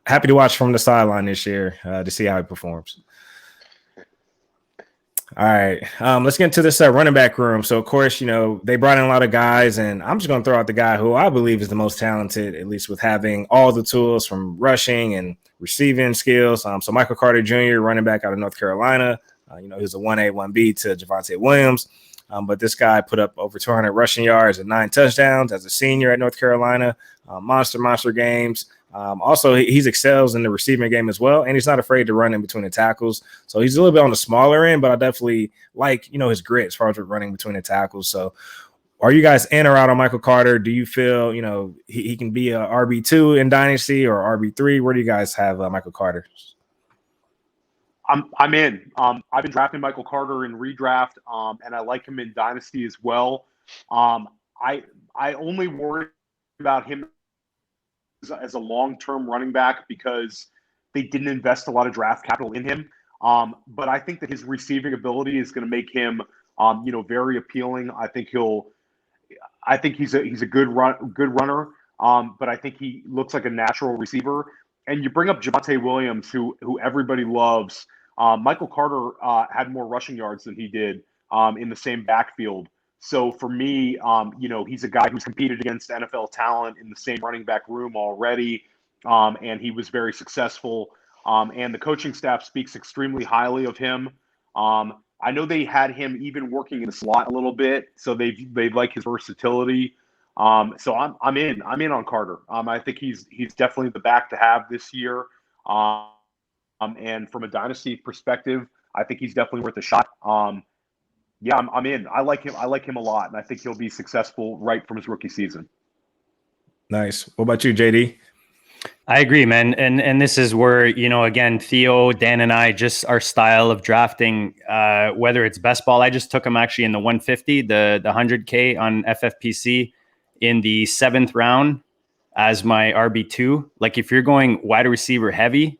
happy to watch from the sideline this year to see how he performs. All right, let's get into this running back room. So, of course, they brought in a lot of guys, and I'm just going to throw out the guy who I believe is the most talented, at least with having all the tools from rushing and receiving skills. So, Michael Carter Jr., running back out of North Carolina, he was a 1A, 1B to Javonte Williams. But this guy put up over 200 rushing yards and 9 touchdowns as a senior at North Carolina. Monster games. Also, he excels in the receiving game as well, and he's not afraid to run in between the tackles. So he's a little bit on the smaller end, but I definitely like, his grit as far as running between the tackles. So are you guys in or out on Michael Carter? Do you feel, he can be a RB2 in Dynasty or RB3? Where do you guys have Michael Carter? I'm in. I've been drafting Michael Carter in redraft, and I like him in Dynasty as well. I only worry about him as a long-term running back because they didn't invest a lot of draft capital in him. But I think that his receiving ability is going to make him, very appealing. I think he's a good runner. But I think he looks like a natural receiver. And you bring up Javonte Williams, who everybody loves. Michael Carter had more rushing yards than he did in the same backfield. So for me, he's a guy who's competed against NFL talent in the same running back room already, and he was very successful. And the coaching staff speaks extremely highly of him. I know they had him even working in the slot a little bit, so they like his versatility. So I'm in on Carter. I think he's definitely the back to have this year. And from a dynasty perspective, I think he's definitely worth a shot. Yeah, I'm in. I like him a lot, and I think he'll be successful right from his rookie season. Nice. What about you, JD? I agree, man. And this is where, again, Theo, Dan, and I, just our style of drafting, whether it's best ball, I just took him actually in the 150, the 100K on FFPC in the 7th round as my RB2. Like if you're going wide receiver heavy,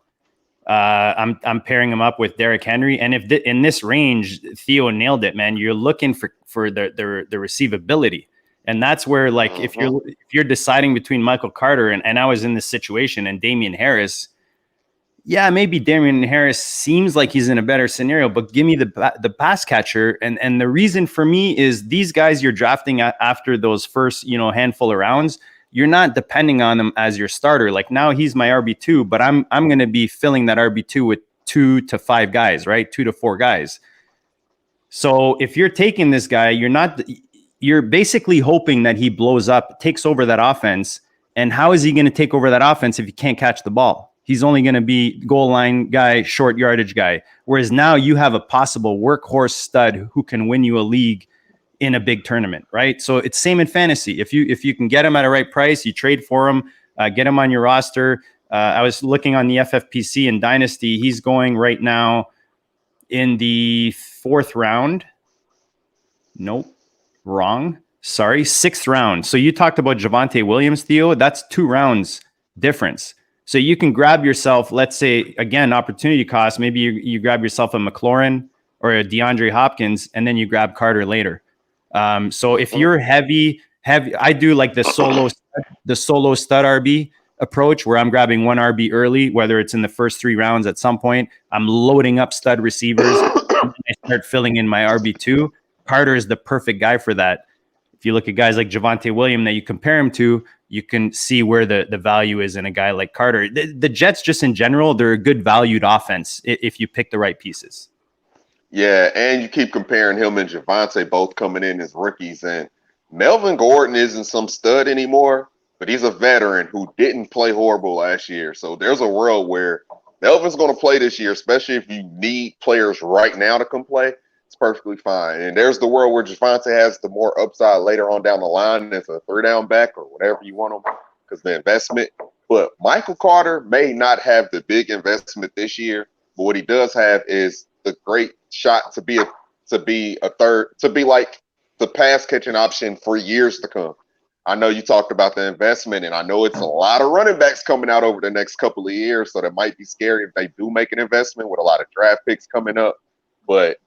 I'm pairing him up with Derrick Henry. And if in this range, Theo nailed it, man, you're looking for the receivability. And that's where, like, if you're deciding between Michael Carter and I was in this situation and Damian Harris, yeah, maybe Damian Harris seems like he's in a better scenario, but give me the pass catcher. And the reason for me is these guys you're drafting after those first, handful of rounds, you're not depending on them as your starter. Like now he's my RB2, but I'm going to be filling that RB2 with 2 to 5 guys, right? 2 to 4 guys. So if you're taking this guy, you're basically hoping that he blows up, takes over that offense. And how is he going to take over that offense if he can't catch the ball? He's only going to be goal line guy, short yardage guy. Whereas now you have a possible workhorse stud who can win you a league in a big tournament, right? So it's same in fantasy. If you can get him at a right price, you trade for him, get him on your roster. I was looking on the FFPC and Dynasty. He's going right now in the 4th round. Nope. Wrong. Sorry. 6th round. So you talked about Javonte Williams, Theo. That's 2 rounds difference. So you can grab yourself, let's say, again, opportunity cost. Maybe you grab yourself a McLaurin or a DeAndre Hopkins, and then you grab Carter later. So if you're heavy I do like the solo stud RB approach where I'm grabbing one RB early, whether it's in the first 3 rounds at some point. I'm loading up stud receivers and I start filling in my RB2. Carter is the perfect guy for that. If you look at guys like Javonte Williams that you compare him to, you can see where the value is in a guy like Carter. The Jets, just in general, they're a good valued offense if you pick the right pieces. Yeah, and you keep comparing him and Javonte both coming in as rookies, and Melvin Gordon isn't some stud anymore, but he's a veteran who didn't play horrible last year. So there's a world where Melvin's going to play this year, especially if you need players right now to come play. It's perfectly fine. And there's the world where Javonte has the more upside later on down the line as a 3-down back or whatever you want him because the investment. But Michael Carter may not have the big investment this year, but what he does have is the great shot to be like the pass catching option for years to come. I know you talked about the investment, and I know it's a lot of running backs coming out over the next couple of years, so that might be scary if they do make an investment with a lot of draft picks coming up. But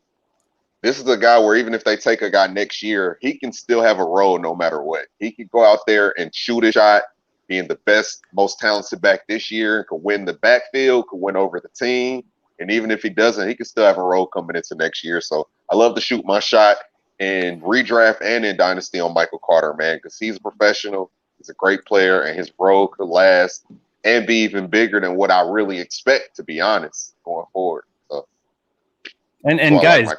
this is a guy where even if they take a guy next year, he can still have a role no matter what. He can go out there and shoot a shot, being the best, most talented back this year, and could win the backfield, could win over the team. And even if he doesn't, he can still have a role coming into next year. So I love to shoot my shot in redraft and in Dynasty on Michael Carter, man, because he's a professional. He's a great player, and his role could last and be even bigger than what I really expect, to be honest, going forward. And guys, like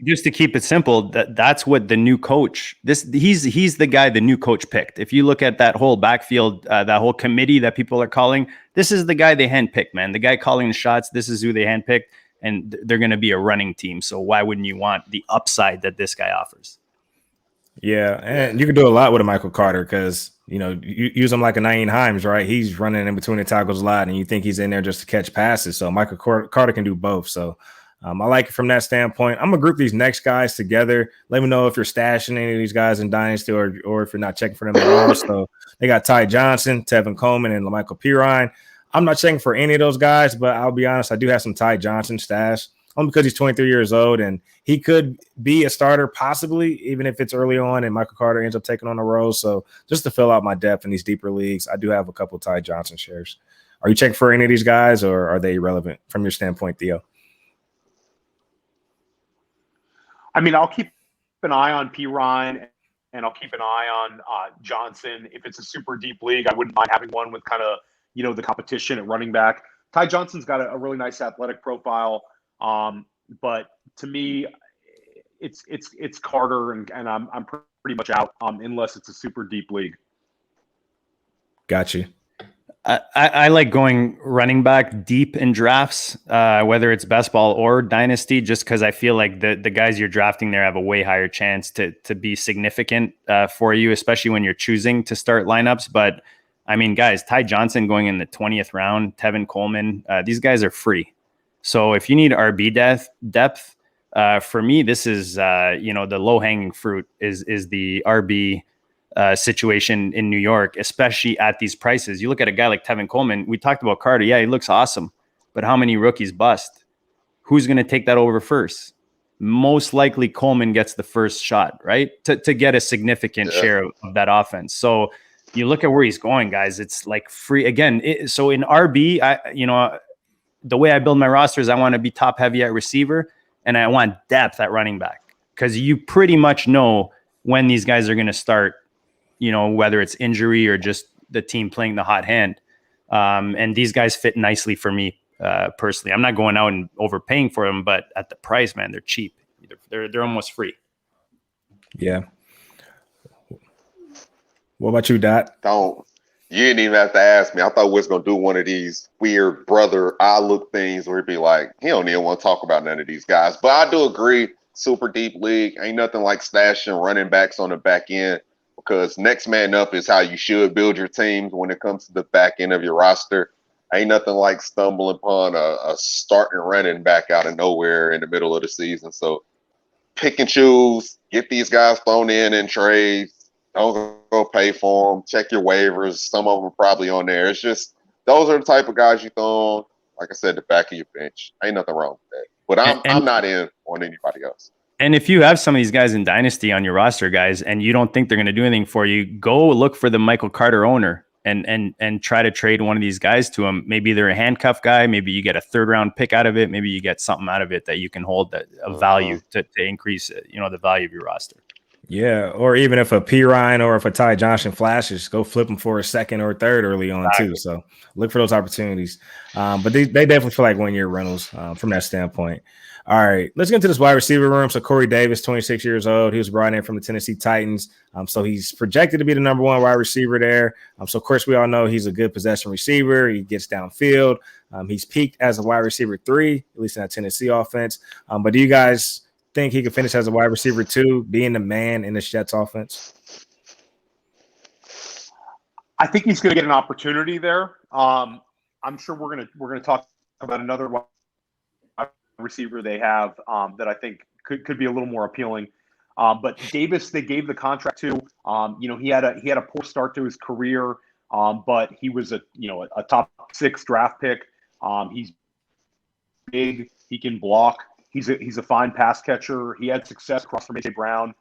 just to keep it simple, that's what the new coach. He's the guy the new coach picked. If you look at that whole backfield, that whole committee that people are calling, this is the guy they handpicked, man. The guy calling the shots. This is who they handpicked, and they're going to be a running team. So why wouldn't you want the upside that this guy offers? Yeah, and you can do a lot with a Michael Carter because you use him like a Nyheim Hines, right? He's running in between the tackles a lot, and you think he's in there just to catch passes. So Michael Carter can do both. So. I like it from that standpoint. I'm going to group these next guys together. Let me know if you're stashing any of these guys in Dynasty or if you're not checking for them at all. So they got Ty Johnson, Tevin Coleman, and LaMichael Pirine. I'm not checking for any of those guys, but I'll be honest, I do have some Ty Johnson stash only because he's 23 years old and he could be a starter possibly, even if it's early on and Michael Carter ends up taking on the role. So just to fill out my depth in these deeper leagues, I do have a couple of Ty Johnson shares. Are you checking for any of these guys or are they irrelevant from your standpoint, Theo? I mean, I'll keep an eye on Pirine and I'll keep an eye on Johnson. If it's a super deep league, I wouldn't mind having one with kind of, the competition at running back. Ty Johnson's got a really nice athletic profile. But to me, it's Carter and I'm pretty much out unless it's a super deep league. Got you. I like going running back deep in drafts, whether it's best ball or dynasty, just because I feel like the guys you're drafting there have a way higher chance to be significant for you, especially when you're choosing to start lineups. But I mean, guys, Ty Johnson going in the 20th round, Tevin Coleman, these guys are free. So if you need RB depth, for me, this is the low hanging fruit is the RB situation in New York, especially at these prices. You look at a guy like Tevin Coleman. We talked about Carter. Yeah, he looks awesome, but how many rookies bust? Who's going to take that over first? Most likely Coleman gets the first shot, right? To get a significant share of that offense. So you look at where he's going, guys. It's like free again. So in RB, the way I build my roster is I want to be top heavy at receiver and I want depth at running back because you pretty much know when these guys are going to start. Whether it's injury or just the team playing the hot hand. And these guys fit nicely for me personally. I'm not going out and overpaying for them, but at the price, man, they're cheap. They're almost free. Yeah. What about you, Dot? You didn't even have to ask me. I thought we was going to do one of these weird brother eye look things where it'd be like, he don't even want to talk about none of these guys. But I do agree, super deep league. Ain't nothing like stashing running backs on the back end. Because next man up is how you should build your teams when it comes to the back end of your roster. Ain't nothing like stumbling upon a starting running back out of nowhere in the middle of the season. So pick and choose, get these guys thrown in trades. Don't go pay for them. Check your waivers. Some of them are probably on there. It's just those are the type of guys you throw on, like I said, the back of your bench. Ain't nothing wrong with that. But I'm not in on anybody else. And if you have some of these guys in Dynasty on your roster, guys, and you don't think they're going to do anything for you, go look for the Michael Carter owner and try to trade one of these guys to him. Maybe they're a handcuff guy. Maybe you get a 3rd round pick out of it. Maybe you get something out of it that you can hold that of value to increase, the value of your roster. Yeah, or even if a P. Ryan or if a Ty Johnson flashes, go flip them for a 2nd or 3rd early on too. So look for those opportunities. But they definitely feel like 1 year rentals from that standpoint. All right, let's get into this wide receiver room. So Corey Davis, 26 years old. He was brought in from the Tennessee Titans. So he's projected to be the number 1 wide receiver there. So of course we all know he's a good possession receiver. He gets downfield. He's peaked as a wide receiver 3, at least in that Tennessee offense. But do you guys think he could finish as a wide receiver 2, being the man in the Jets offense? I think he's going to get an opportunity there. I'm sure we're going to talk about another wide receiver they have that I think could be a little more appealing. But Davis, they gave the contract to. He had a poor start to his career, but he was a top 6 draft pick. He's big. He can block. He's a fine pass catcher. He had success across from AJ Brown.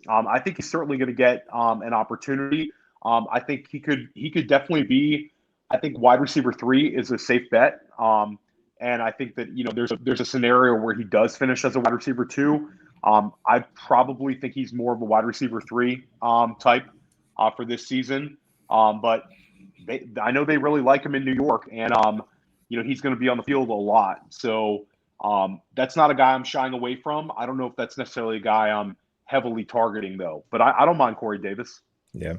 I think he's certainly going to get an opportunity. I think he could definitely be. I think wide receiver 3 is a safe bet. And I think that there's a scenario where he does finish as a wide receiver 2. I probably think he's more of a wide receiver 3 type for this season. But I know they really like him in New York, and he's going to be on the field a lot. So that's not a guy I'm shying away from. I don't know if that's necessarily a guy I'm heavily targeting though. But I don't mind Corey Davis. Yeah.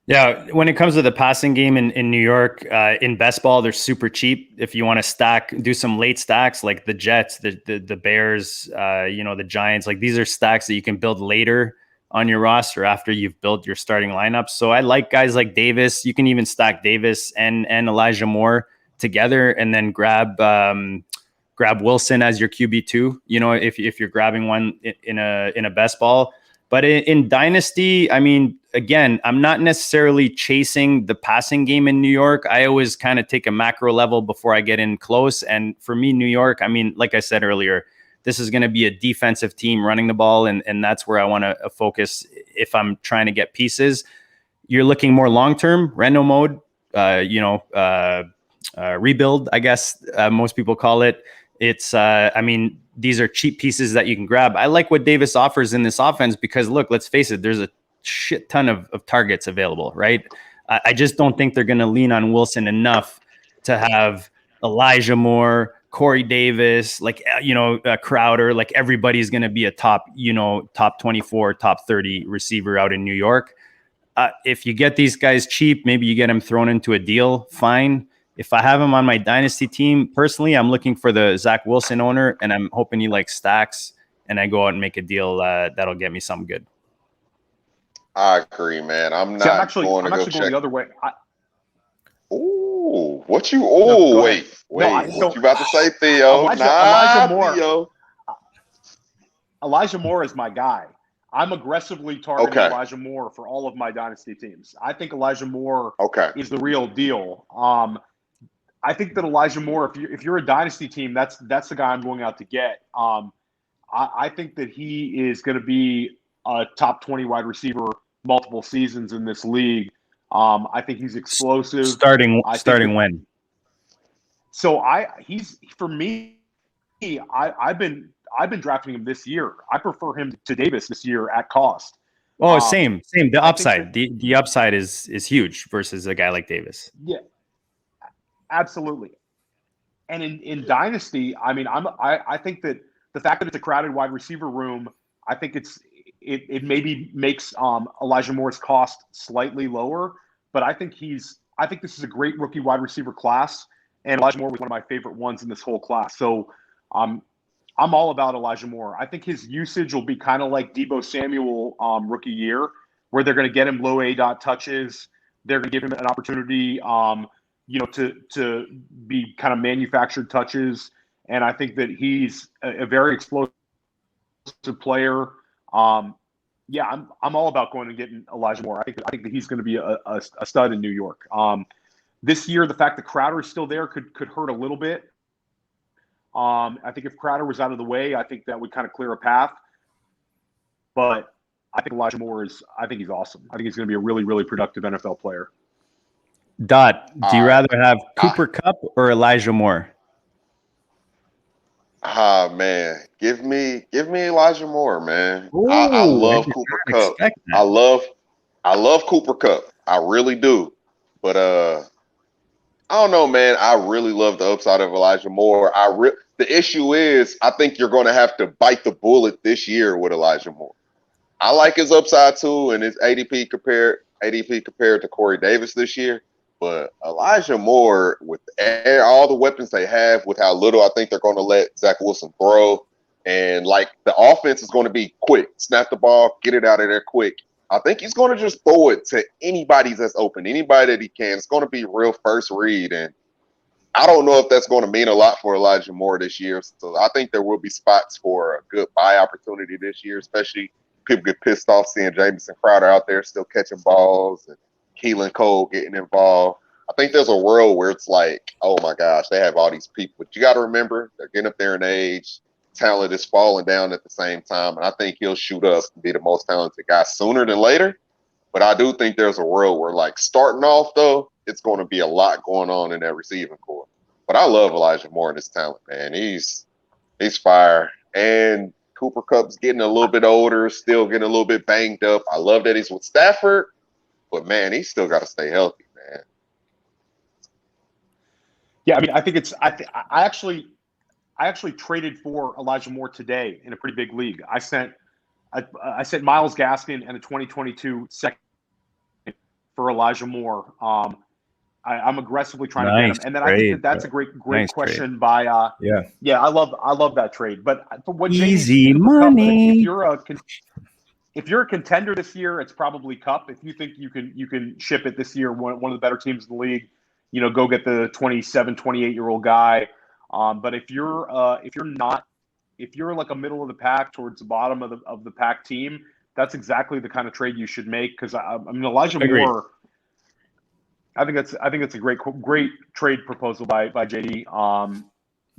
Yeah, when it comes to the passing game in New York, in best ball, they're super cheap. If you want to do some late stacks like the Jets, the Bears, the Giants, like these are stacks that you can build later on your roster after you've built your starting lineup. So I like guys like Davis. You can even stack Davis and Elijah Moore together, and then grab Wilson as your QB2. If you're grabbing one in a best ball. But in Dynasty, I mean, again, I'm not necessarily chasing the passing game in New York. I always kind of take a macro level before I get in close. And for me, New York, I mean, like I said earlier, this is going to be a defensive team running the ball. And that's where I want to focus if I'm trying to get pieces. You're looking more long-term, reno mode, rebuild, I guess most people call it. It's, these are cheap pieces that you can grab. I like what Davis offers in this offense because, look, let's face it, there's a shit ton of targets available, right? I just don't think they're going to lean on Wilson enough to have Elijah Moore, Corey Davis, Crowder, like everybody's going to be a top 24, top 30 receiver out in New York. If you get these guys cheap, maybe you get them thrown into a deal, fine. If I have him on my dynasty team, personally, I'm looking for the Zach Wilson owner, and I'm hoping he stacks, and I go out and make a deal that'll get me something good. I agree, man. I'm actually going the other way. What you? Oh, wait. What you about to say, Theo? Elijah Moore. Theo. Elijah Moore is my guy. I'm aggressively targeting Elijah Moore for all of my dynasty teams. I think Elijah Moore is the real deal. I think that Elijah Moore, if you're a dynasty team, that's the guy I'm going out to get. I think that he is going to be a top 20 wide receiver multiple seasons in this league. I think he's explosive. Starting when? So for me, I've been drafting him this year. I prefer him to Davis this year at cost. Oh, same. The upside, the upside is huge versus a guy like Davis. Yeah. Absolutely. And in Dynasty, I mean, I think that the fact that it's a crowded wide receiver room, I think it maybe makes Elijah Moore's cost slightly lower, but I think this is a great rookie wide receiver class, and Elijah Moore was one of my favorite ones in this whole class. So I'm all about Elijah Moore. I think his usage will be kind of like Deebo Samuel rookie year, where they're going to get him low A-dot touches. They're going to give him an opportunity to be kind of manufactured touches. And I think that he's a very explosive player. I'm all about going and getting Elijah Moore. I think that he's going to be a stud in New York. This year, the fact that Crowder is still there could hurt a little bit. I think if Crowder was out of the way, I think that would kind of clear a path. But I think Elijah Moore I think he's awesome. I think he's going to be a really, really productive NFL player. Dot, do you rather have Cooper Kupp or Elijah Moore? Man, give me Elijah Moore, man. I love Cooper Kupp. I love Cooper Kupp. I really do. But I don't know, man. I really love the upside of Elijah Moore. The issue is, I think you're going to have to bite the bullet this year with Elijah Moore. I like his upside too, and his ADP compared to Corey Davis this year. But Elijah Moore, with all the weapons they have, with how little I think they're going to let Zach Wilson throw, and like the offense is going to be quick, snap the ball, get it out of there quick. I think he's going to just throw it to anybody that's open, anybody that he can. It's going to be real first read, and I don't know if that's going to mean a lot for Elijah Moore this year. So I think there will be spots for a good buy opportunity this year, especially people get pissed off seeing Jamison Crowder out there still catching balls and Keelan Cole getting involved. I think there's a world where it's like, oh my gosh, they have all these people. But you got to remember, they're getting up there in age. Talent is falling down at the same time. And I think he'll shoot up and be the most talented guy sooner than later. But I do think there's a world where, like, starting off, though, it's going to be a lot going on in that receiving core. But I love Elijah Moore and his talent, man. He's fire. And Cooper Kupp's getting a little bit older, still getting a little bit banged up. I love that he's with Stafford. But, man, he's still got to stay healthy, man. Yeah, I mean, I think it's – I actually traded for Elijah Moore today in a pretty big league. I sent Myles Gaskin and a 2022 second for Elijah Moore. I'm aggressively trying to get him, and then I think that's a great question trade. By I love that trade. But what easy money. If you're a contender this year, it's probably Kupp. If you think you can ship it this year, one of the better teams in the league, go get the 27, 28-year-old guy. But if you're like a middle of the pack towards the bottom of the pack team, that's exactly the kind of trade you should make. Because I mean, Elijah Moore, I think it's a great trade proposal by JD.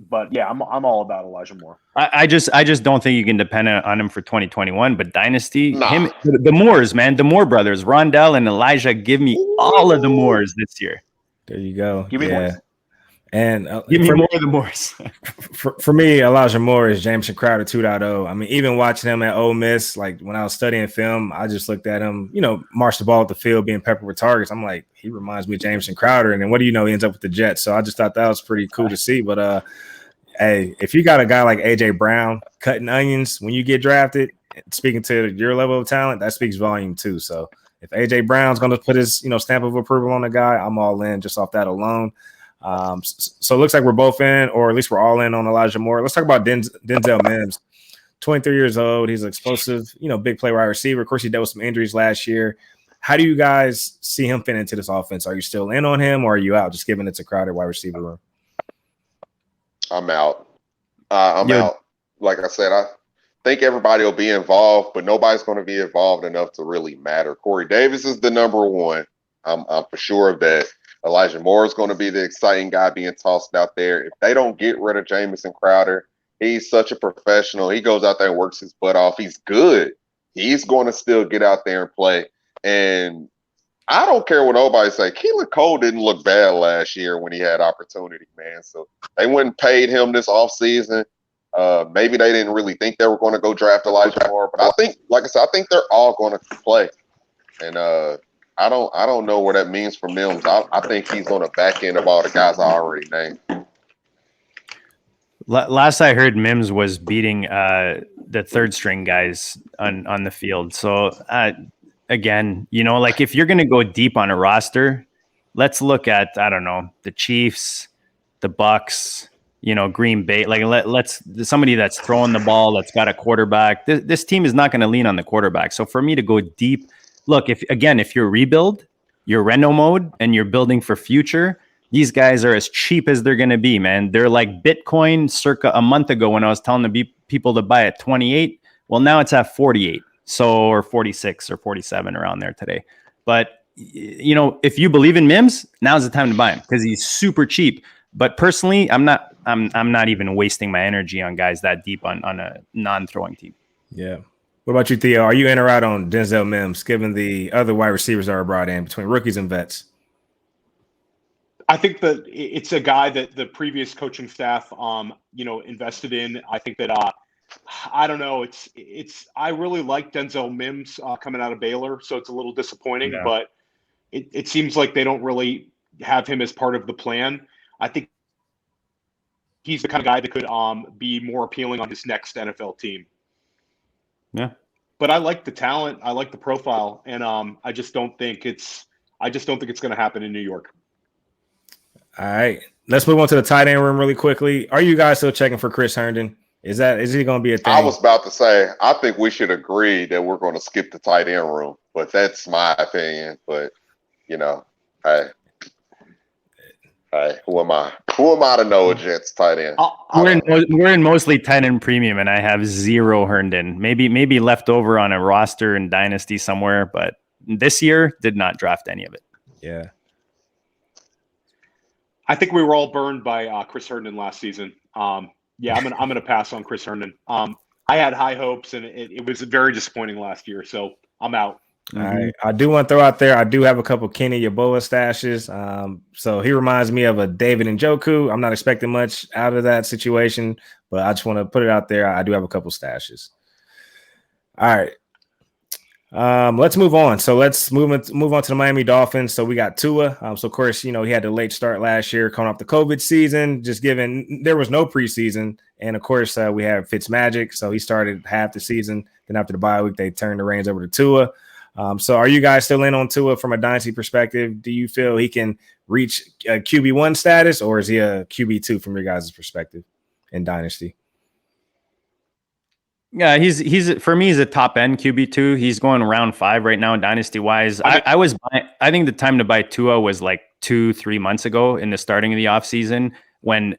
But yeah, I'm all about Elijah Moore. I just don't think you can depend on him for 2021. But Dynasty, the Moores, man, the Moore brothers, Rondell and Elijah, give me all of the Moores this year. There you go. Give me more. And give me more of the Moores. for me, Elijah Moore is Jamison Crowder 2.0. I mean, even watching him at Ole Miss, like when I was studying film, I just looked at him, march the ball up the field, being peppered with targets. I'm like, he reminds me of Jamison Crowder. And then what do you know? He ends up with the Jets. So I just thought that was pretty cool to see. But hey, if you got a guy like AJ Brown cutting onions when you get drafted, speaking to your level of talent, that speaks volume too. So if AJ Brown's going to put his stamp of approval on the guy, I'm all in just off that alone. So it looks like we're both in, or at least we're all in on Elijah Moore. Let's talk about Denzel Mims. 23 years old. He's an explosive, big play wide receiver. Of course, he dealt with some injuries last year. How do you guys see him fit into this offense? Are you still in on him, or are you out, just giving it to crowded wide receiver room? I'm out. I'm out. Like I said, I think everybody will be involved, but nobody's going to be involved enough to really matter. Corey Davis is the number one. I'm for sure of that. Elijah Moore is going to be the exciting guy being tossed out there. If they don't get rid of Jamison Crowder, he's such a professional. He goes out there and works his butt off. He's good. He's going to still get out there and play. And I don't care what nobody say. Keelan Cole didn't look bad last year when he had opportunity, man. So they went and paid him this offseason. Maybe they didn't really think they were going to go draft Elijah Moore. But I think, like I said, I think they're all going to play. And I don't know what that means for Mims. I think he's on the back end of all the guys I already named. Last I heard, Mims was beating the third string guys on the field. So again, like if you're going to go deep on a roster, let's look at, I don't know, the Chiefs, the Bucks, Green Bay. Like let's somebody that's throwing the ball, that's got a quarterback. This team is not going to lean on the quarterback. So for me to go deep. Look, if you're rebuild, you're reno mode, and you're building for future, these guys are as cheap as they're going to be, man. They're like Bitcoin circa a month ago when I was telling people to buy at 28. Well, now it's at 48, or 46 or 47 around there today. But, if you believe in Mims, now's the time to buy him because he's super cheap. But personally, I'm not I'm not even wasting my energy on guys that deep on a non-throwing team. Yeah. What about you, Theo? Are you in or out on Denzel Mims, given the other wide receivers that are brought in between rookies and vets? I think that it's a guy that the previous coaching staff, invested in. I think that I don't know. I really like Denzel Mims coming out of Baylor, so it's a little disappointing. Yeah. But it seems like they don't really have him as part of the plan. I think he's the kind of guy that could be more appealing on his next NFL team. Yeah. But I like the talent. I like the profile, and I just don't think it's going to happen in New York. All right, let's move on to the tight end room really quickly. Are you guys still checking for Chris Herndon? Is he going to be a thing? I was about to say, I think we should agree that we're going to skip the tight end room, but that's my opinion. But hey, who am I? Who am I to know a Jets tight end? We're in mostly tight end premium, and I have 0 Herndon. Maybe left over on a roster in Dynasty somewhere, but this year did not draft any of it. Yeah. I think we were all burned by Chris Herndon last season. I'm gonna pass on Chris Herndon. I had high hopes, and it was very disappointing last year. So I'm out. All right. I do want to throw out there, I do have a couple Kenny Yeboah stashes. So he reminds me of a David Njoku. I'm not expecting much out of that situation, but I just want to put it out there. I do have a couple stashes. All right. Let's move on. So let's move on to the Miami Dolphins. So we got Tua. So of course, he had the late start last year, coming off the COVID season, just given there was no preseason. And of course, we had Fitzmagic. So he started half the season. Then after the bye week, they turned the reins over to Tua. So are you guys still in on Tua from a dynasty perspective? Do you feel he can reach a QB1 status, or is he a QB2 from your guys' perspective in dynasty? Yeah, he's for me, he's a top end QB2. He's going round 5 right now, dynasty wise. I think the time to buy Tua was like 2-3 months ago in the starting of the offseason, when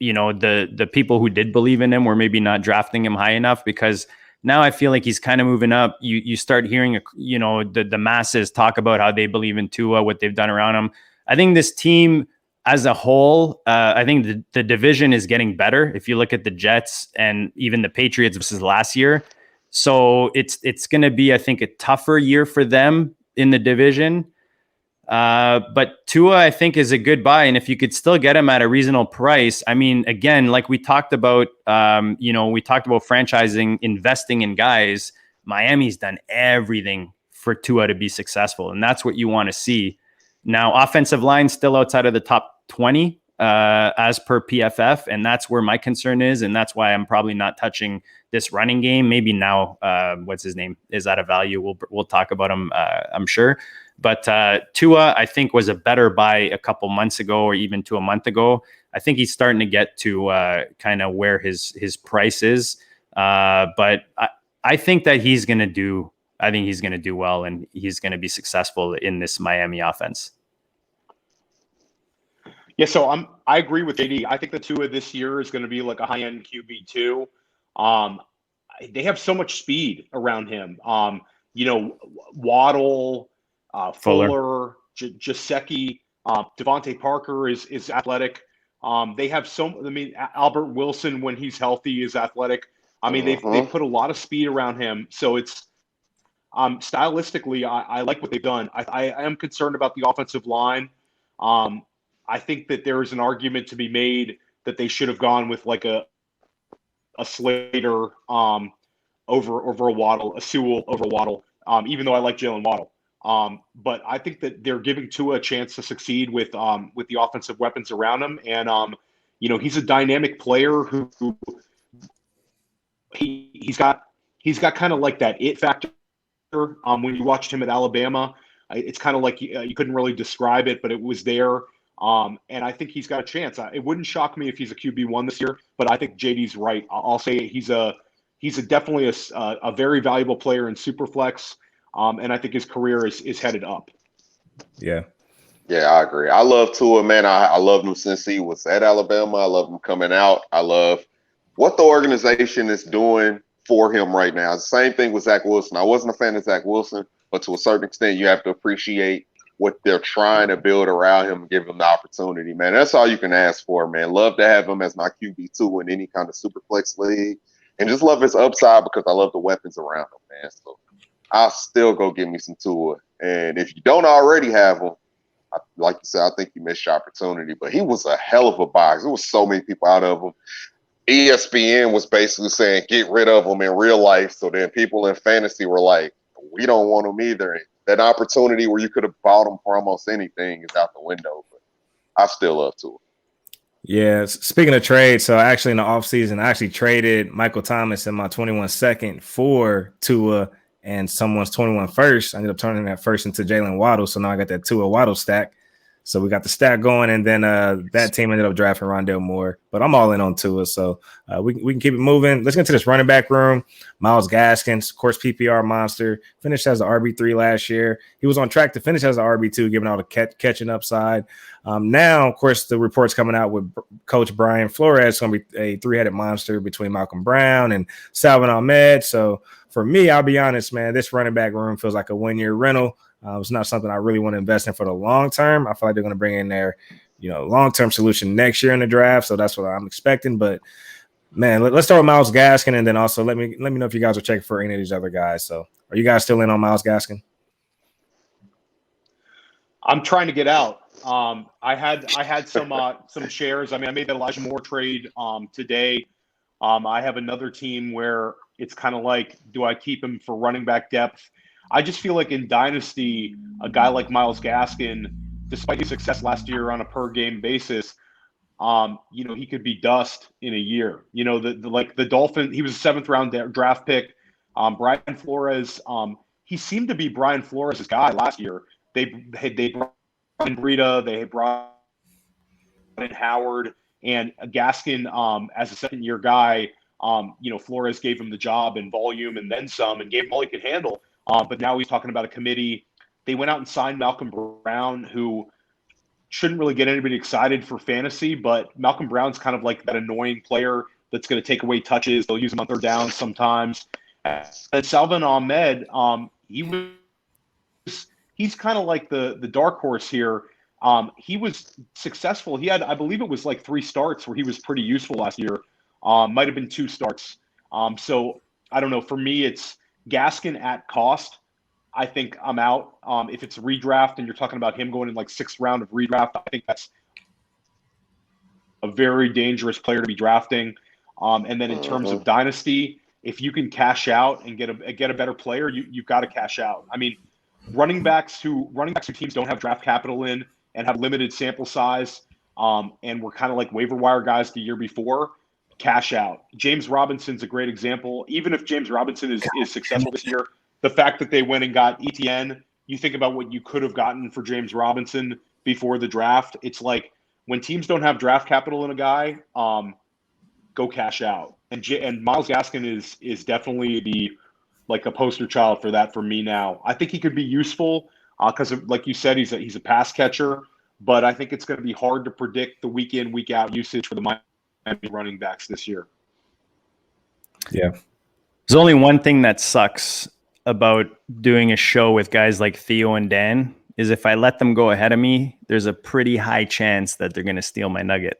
the people who did believe in him were maybe not drafting him high enough, because now I feel like he's kind of moving up. You start hearing the masses talk about how they believe in Tua, what they've done around him. I think this team as a whole, I think the division is getting better. If you look at the Jets and even the Patriots versus last year. So it's going to be, I think, a tougher year for them in the division. But Tua, I think, is a good buy. And if you could still get him at a reasonable price, I mean, again, like we talked about, franchising, investing in guys. Miami's done everything for Tua to be successful. And that's what you want to see. Now, offensive line still outside of the top 20 as per PFF, and that's where my concern is, and that's why I'm probably not touching this running game. Maybe now, what's his name is out of value. We'll talk about him, I'm sure. But Tua, I think, was a better buy a couple months ago, or even to a month ago. I think he's starting to get to kind of where his price is. But I think that he's going to do. I think he's going to do well, and he's going to be successful in this Miami offense. Yeah, so I agree with AD. I think the Tua this year is going to be like a high-end QB2. They have so much speed around him. Waddle, Fuller, Gesicki, Dante Parker is athletic. They have Albert Wilson, when he's healthy, is athletic. I mean, they've put a lot of speed around him. So it's stylistically, I like what they've done. I am concerned about the offensive line. I think that there is an argument to be made that they should have gone with like a Slater over a Waddle, a Sewell over Waddle, even though I like Jalen Waddle. But I think that they're giving Tua a chance to succeed with the offensive weapons around him. And, he's a dynamic player who he's got kind of like that it factor. When you watched him at Alabama, it's kind of like you couldn't really describe it, but it was there. And I think he's got a chance. It wouldn't shock me if he's a QB1 this year, but I think JD's right. I'll say he's definitely a very valuable player in Superflex. And I think his career is headed up. Yeah. Yeah, I agree. I love Tua, man. I loved him since he was at Alabama. I love him coming out. I love what the organization is doing for him right now. The same thing with Zach Wilson. I wasn't a fan of Zach Wilson, but to a certain extent, you have to appreciate what they're trying to build around him and give him the opportunity, man. That's all you can ask for, man. Love to have him as my QB2 in any kind of superflex league. And just love his upside because I love the weapons around him, man. So I'll still go get me some Tua. And if you don't already have him, like you said, I think you missed your opportunity. But he was a hell of a box. There was so many people out of him. ESPN was basically saying, get rid of him in real life. So then people in fantasy were like, we don't want him either. That opportunity where you could have bought him for almost anything is out the window. But I still love Tua. Yeah, speaking of trade, so actually in the offseason, I actually traded Michael Thomas in my 21 second for Tua and someone's 21 first. I ended up turning that first into Jalen Waddle, so now I got that Tua Waddle stack. So we got the stack going, and then that team ended up drafting Rondale Moore. But I'm all in on Tua, so we can keep it moving. Let's get to this running back room. Myles Gaskin, of course, PPR monster, finished as an RB3 last year. He was on track to finish as an RB2, given all the catching upside. Now, of course, the reports coming out with Coach Brian Flores going to be a three-headed monster between Malcolm Brown and Salvin Ahmed. So for me, I'll be honest, man, this running back room feels like a one-year rental. It's not something I really want to invest in for the long term. I feel like they're going to bring in their, long-term solution next year in the draft. So that's what I'm expecting. But man, let's start with Myles Gaskin, and then also let me know if you guys are checking for any of these other guys. So are you guys still in on Myles Gaskin? I'm trying to get out. I had some shares. I mean, I made the Elijah Moore trade today. I have another team where it's kind of like, do I keep him for running back depth? I just feel like in Dynasty, a guy like Myles Gaskin, despite his success last year on a per game basis, he could be dust in a year. The Dolphins, he was a 7th round draft pick. Brian Flores, he seemed to be Brian Flores' guy last year. They brought in Breida, they brought in Howard, and Gaskin as a second-year guy. Flores gave him the job in volume and then some, and gave him all he could handle. But now he's talking about a committee. They went out and signed Malcolm Brown, who shouldn't really get anybody excited for fantasy, but Malcolm Brown's kind of like that annoying player that's going to take away touches. They'll use him on third down sometimes. And Salvin Ahmed, he's kind of like the dark horse here. He was successful. He had, I believe it was like 3 starts where he was pretty useful last year. Might have been 2 starts. So I don't know. For me, it's Gaskin at cost. I think I'm out. If it's redraft and you're talking about him going in like 6th round of redraft, I think that's a very dangerous player to be drafting. And then in terms of Dynasty, if you can cash out and get a better player, you've got to cash out. I mean, running backs who teams don't have draft capital in and have limited sample size, and were kind of like waiver wire guys the year before, cash out. James Robinson's a great example. Even if James Robinson is successful this year, the fact that they went and got ETN, you think about what you could have gotten for James Robinson before the draft. It's like when teams don't have draft capital in a guy, go cash out. And Myles Gaskin is definitely a poster child for that for me now. I think he could be useful because, like you said, he's a pass catcher, but I think it's going to be hard to predict the week in, week out usage for the Miami running backs this year. Yeah. There's only one thing that sucks about doing a show with guys like Theo and Dan is if I let them go ahead of me, there's a pretty high chance that they're going to steal my nugget.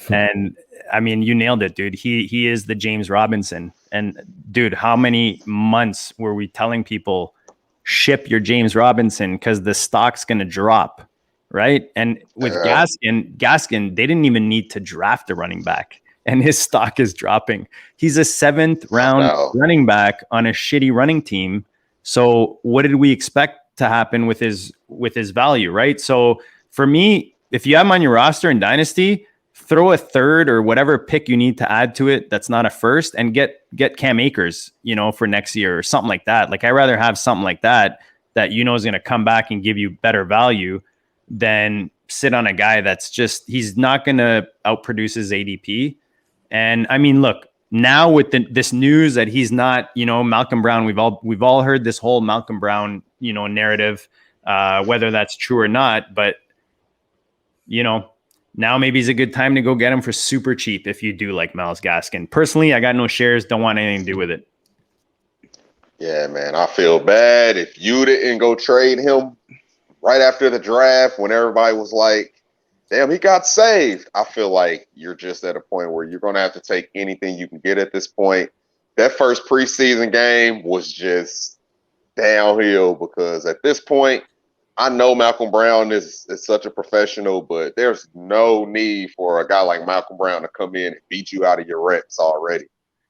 And I mean, you nailed it, dude. He is the James Robinson. And dude, how many months were we telling people ship your James Robinson because the stock's going to drop, right? And with Gaskin, they didn't even need to draft a running back, and his stock is dropping. He's a 7th round running back on a shitty running team. So what did we expect to happen with his value, right? So for me, if you have him on your roster in Dynasty, throw a 3rd or whatever pick you need to add to it that's not a 1st, and get Cam Akers, for next year or something like that. Like, I'd rather have something like that is going to come back and give you better value than sit on a guy that's just, he's not going to outproduce his ADP. And I mean, look, now with this news that he's not, Malcolm Brown, we've all heard this whole Malcolm Brown, narrative, whether that's true or not, but now maybe it's a good time to go get him for super cheap if you do like Myles Gaskin. Personally, I got no shares, don't want anything to do with it. Yeah, man, I feel bad if you didn't go trade him right after the draft, when everybody was like, damn, he got saved, I feel like you're just at a point where you're going to have to take anything you can get at this point. That first preseason game was just downhill because at this point, I know Malcolm Brown is such a professional, but there's no need for a guy like Malcolm Brown to come in and beat you out of your reps already.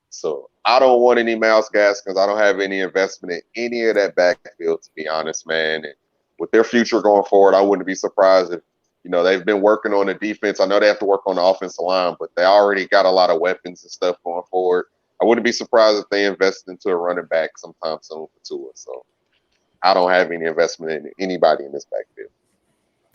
So I don't want any Myles Gaskins. I don't have any investment in any of that backfield, to be honest, man. And with their future going forward, I wouldn't be surprised if, they've been working on the defense. I know they have to work on the offensive line, but they already got a lot of weapons and stuff going forward. I wouldn't be surprised if they invest into a running back sometime soon for Tua. So I don't have any investment in anybody in this backfield.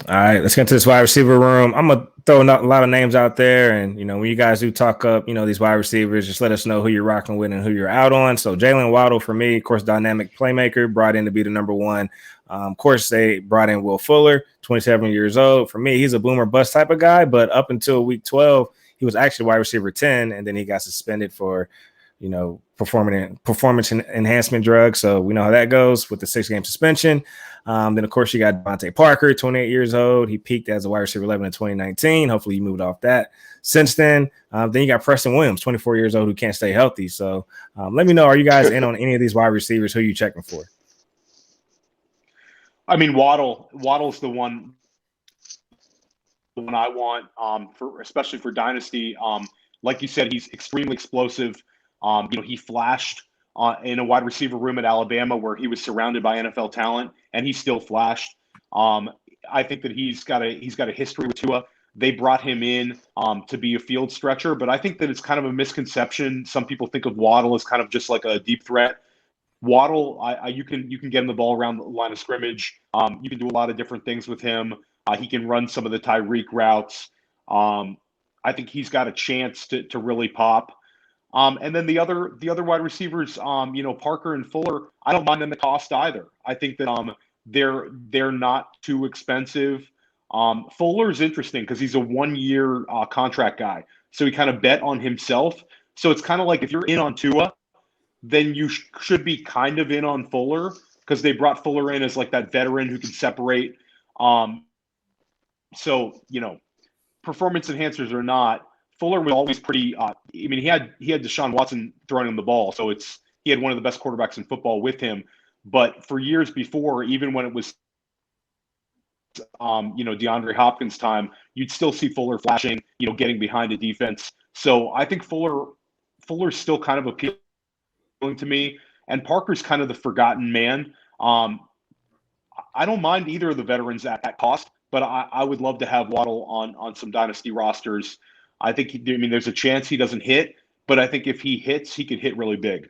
All right, let's get into this wide receiver room. I'm gonna throw a lot of names out there, and when you guys do talk up, these wide receivers, just let us know who you're rocking with and who you're out on. So Jalen Waddle for me, of course, dynamic playmaker, brought in to be the number one. Of course, they brought in Will Fuller, 27 years old. For me, he's a boomer bust type of guy, but up until week 12, he was actually wide receiver 10, and then he got suspended for performance enhancement drugs. So we know how that goes with the 6-game suspension. Then, of course, you got Dante Parker, 28 years old. He peaked as a wide receiver 11 in 2019. Hopefully, he moved off that since then. Then you got Preston Williams, 24 years old, who can't stay healthy. So let me know, are you guys in on any of these wide receivers? Who are you checking for? I mean, Waddle's the one I want, especially for Dynasty. Like you said, he's extremely explosive. He flashed in a wide receiver room at Alabama where he was surrounded by NFL talent, and he still flashed. I think that he's got a history with Tua. They brought him in to be a field stretcher, but I think that it's kind of a misconception. Some people think of Waddle as kind of just like a deep threat. Waddle, you can get him the ball around the line of scrimmage. You can do a lot of different things with him. He can run some of the Tyreek routes. I think he's got a chance to really pop. And then the other wide receivers, Parker and Fuller, I don't mind them the cost either. I think that they're not too expensive. Fuller is interesting because he's a 1-year contract guy, so he kind of bet on himself. So it's kind of like if you're in on Tua, then you should be kind of in on Fuller because they brought Fuller in as like that veteran who can separate. Performance enhancers or not, Fuller was always pretty. He had Deshaun Watson throwing him the ball, so he had one of the best quarterbacks in football with him. But for years before, even when it was, DeAndre Hopkins' time, you'd still see Fuller flashing, getting behind a defense. So I think Fuller's still kind of appealing to me, and Parker's kind of the forgotten man. I don't mind either of the veterans at that cost, but I would love to have Waddle on some dynasty rosters. I think there's a chance he doesn't hit, but I think if he hits, he could hit really big.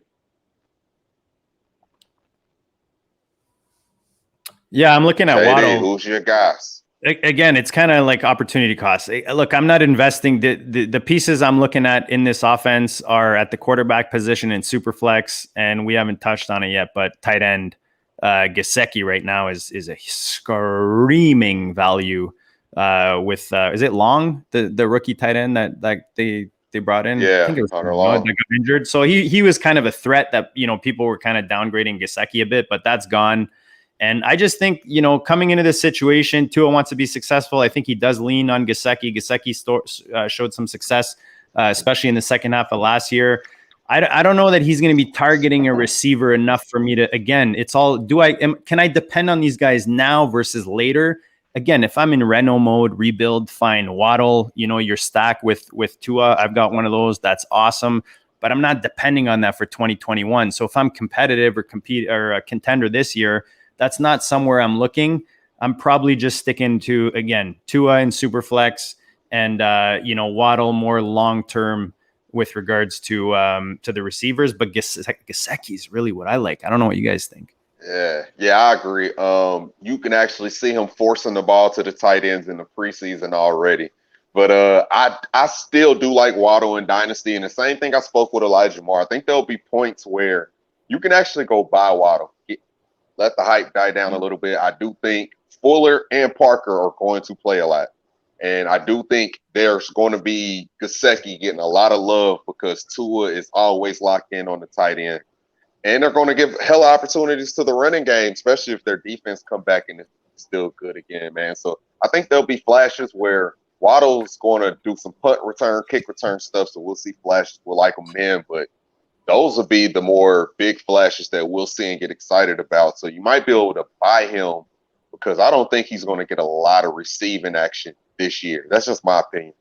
Yeah, I'm looking at Waddle. Who's your guys? Again, it's kind of like opportunity cost. Look, I'm not investing. The pieces I'm looking at in this offense are at the quarterback position in Superflex, and we haven't touched on it yet, but tight end Gesicki right now is a screaming value. With is it Long, the rookie tight end that they brought in? Yeah, I think it was Hunter Long. That got injured. So he was kind of a threat that people were kind of downgrading Gesicki a bit, but that's gone. And I just think coming into this situation, Tua wants to be successful. I think he does lean on Gesicki. Gesicki showed some success, especially in the second half of last year. I don't know that he's going to be targeting a receiver enough for me to. Again, it's all. Can I depend on these guys now versus later? Again, if I'm in Reno mode, rebuild, fine. Waddle, your stack with Tua, I've got one of those. That's awesome. But I'm not depending on that for 2021. So if I'm competitive or a contender this year, that's not somewhere I'm looking. I'm probably just sticking to, again, Tua and Superflex and, Waddle more long-term with regards to the receivers. But Gesicki is really what I like. I don't know what you guys think. Yeah, I agree. You can actually see him forcing the ball to the tight ends in the preseason already. But I still do like Waddle in Dynasty. And the same thing I spoke with Elijah Moore. I think there'll be points where you can actually go buy Waddle. Let the hype die down a little bit. I do think Fuller and Parker are going to play a lot. And I do think there's going to be Gesicki getting a lot of love because Tua is always locked in on the tight end. And they're going to give hella opportunities to the running game, especially if their defense come back still good again, man. So I think there'll be flashes where Waddle's going to do some punt return, kick return stuff. So we'll see flashes. We'll like him then, but those will be the more big flashes that we'll see and get excited about. So you might be able to buy him because I don't think he's going to get a lot of receiving action this year. That's just my opinion.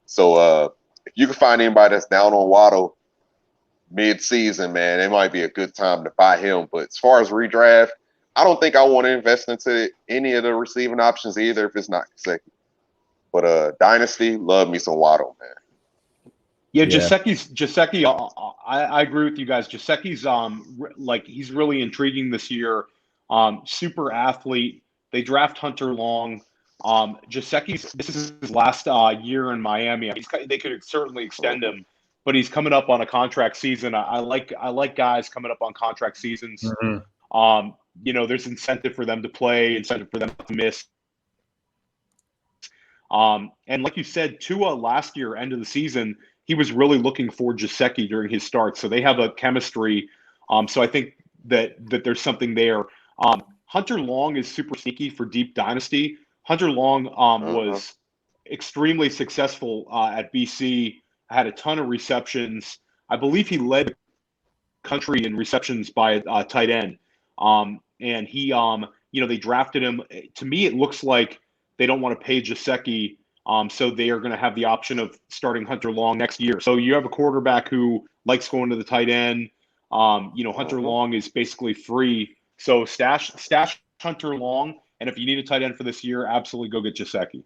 So if you can find anybody that's down on Waddle mid-season, man, it might be a good time to buy him. But as far as redraft, I don't think I want to invest into any of the receiving options either if it's not Gesicki. But Dynasty, love me some Waddle, man. Yeah, Gesicki. I agree with you guys. Gesicki's he's really intriguing this year. Super athlete. They draft Hunter Long. Gesicki's this is his last year in Miami. They could certainly extend him, but he's coming up on a contract season. I like guys coming up on contract seasons. Mm-hmm. There's incentive for them to play, incentive for them to miss. And like you said, Tua last year, end of the season, he was really looking for Gesicki during his start. So they have a chemistry. So I think that there's something there. Hunter Long is super sneaky for deep dynasty. Hunter Long was extremely successful at BC, had a ton of receptions. I believe he led the country in receptions by a tight end. And he, they drafted him. To me, it looks like they don't want to pay Gesicki. So they are going to have the option of starting Hunter Long next year. So you have a quarterback who likes going to the tight end. Hunter Long is basically free. So stash Hunter Long. And if you need a tight end for this year, absolutely go get Gesicki.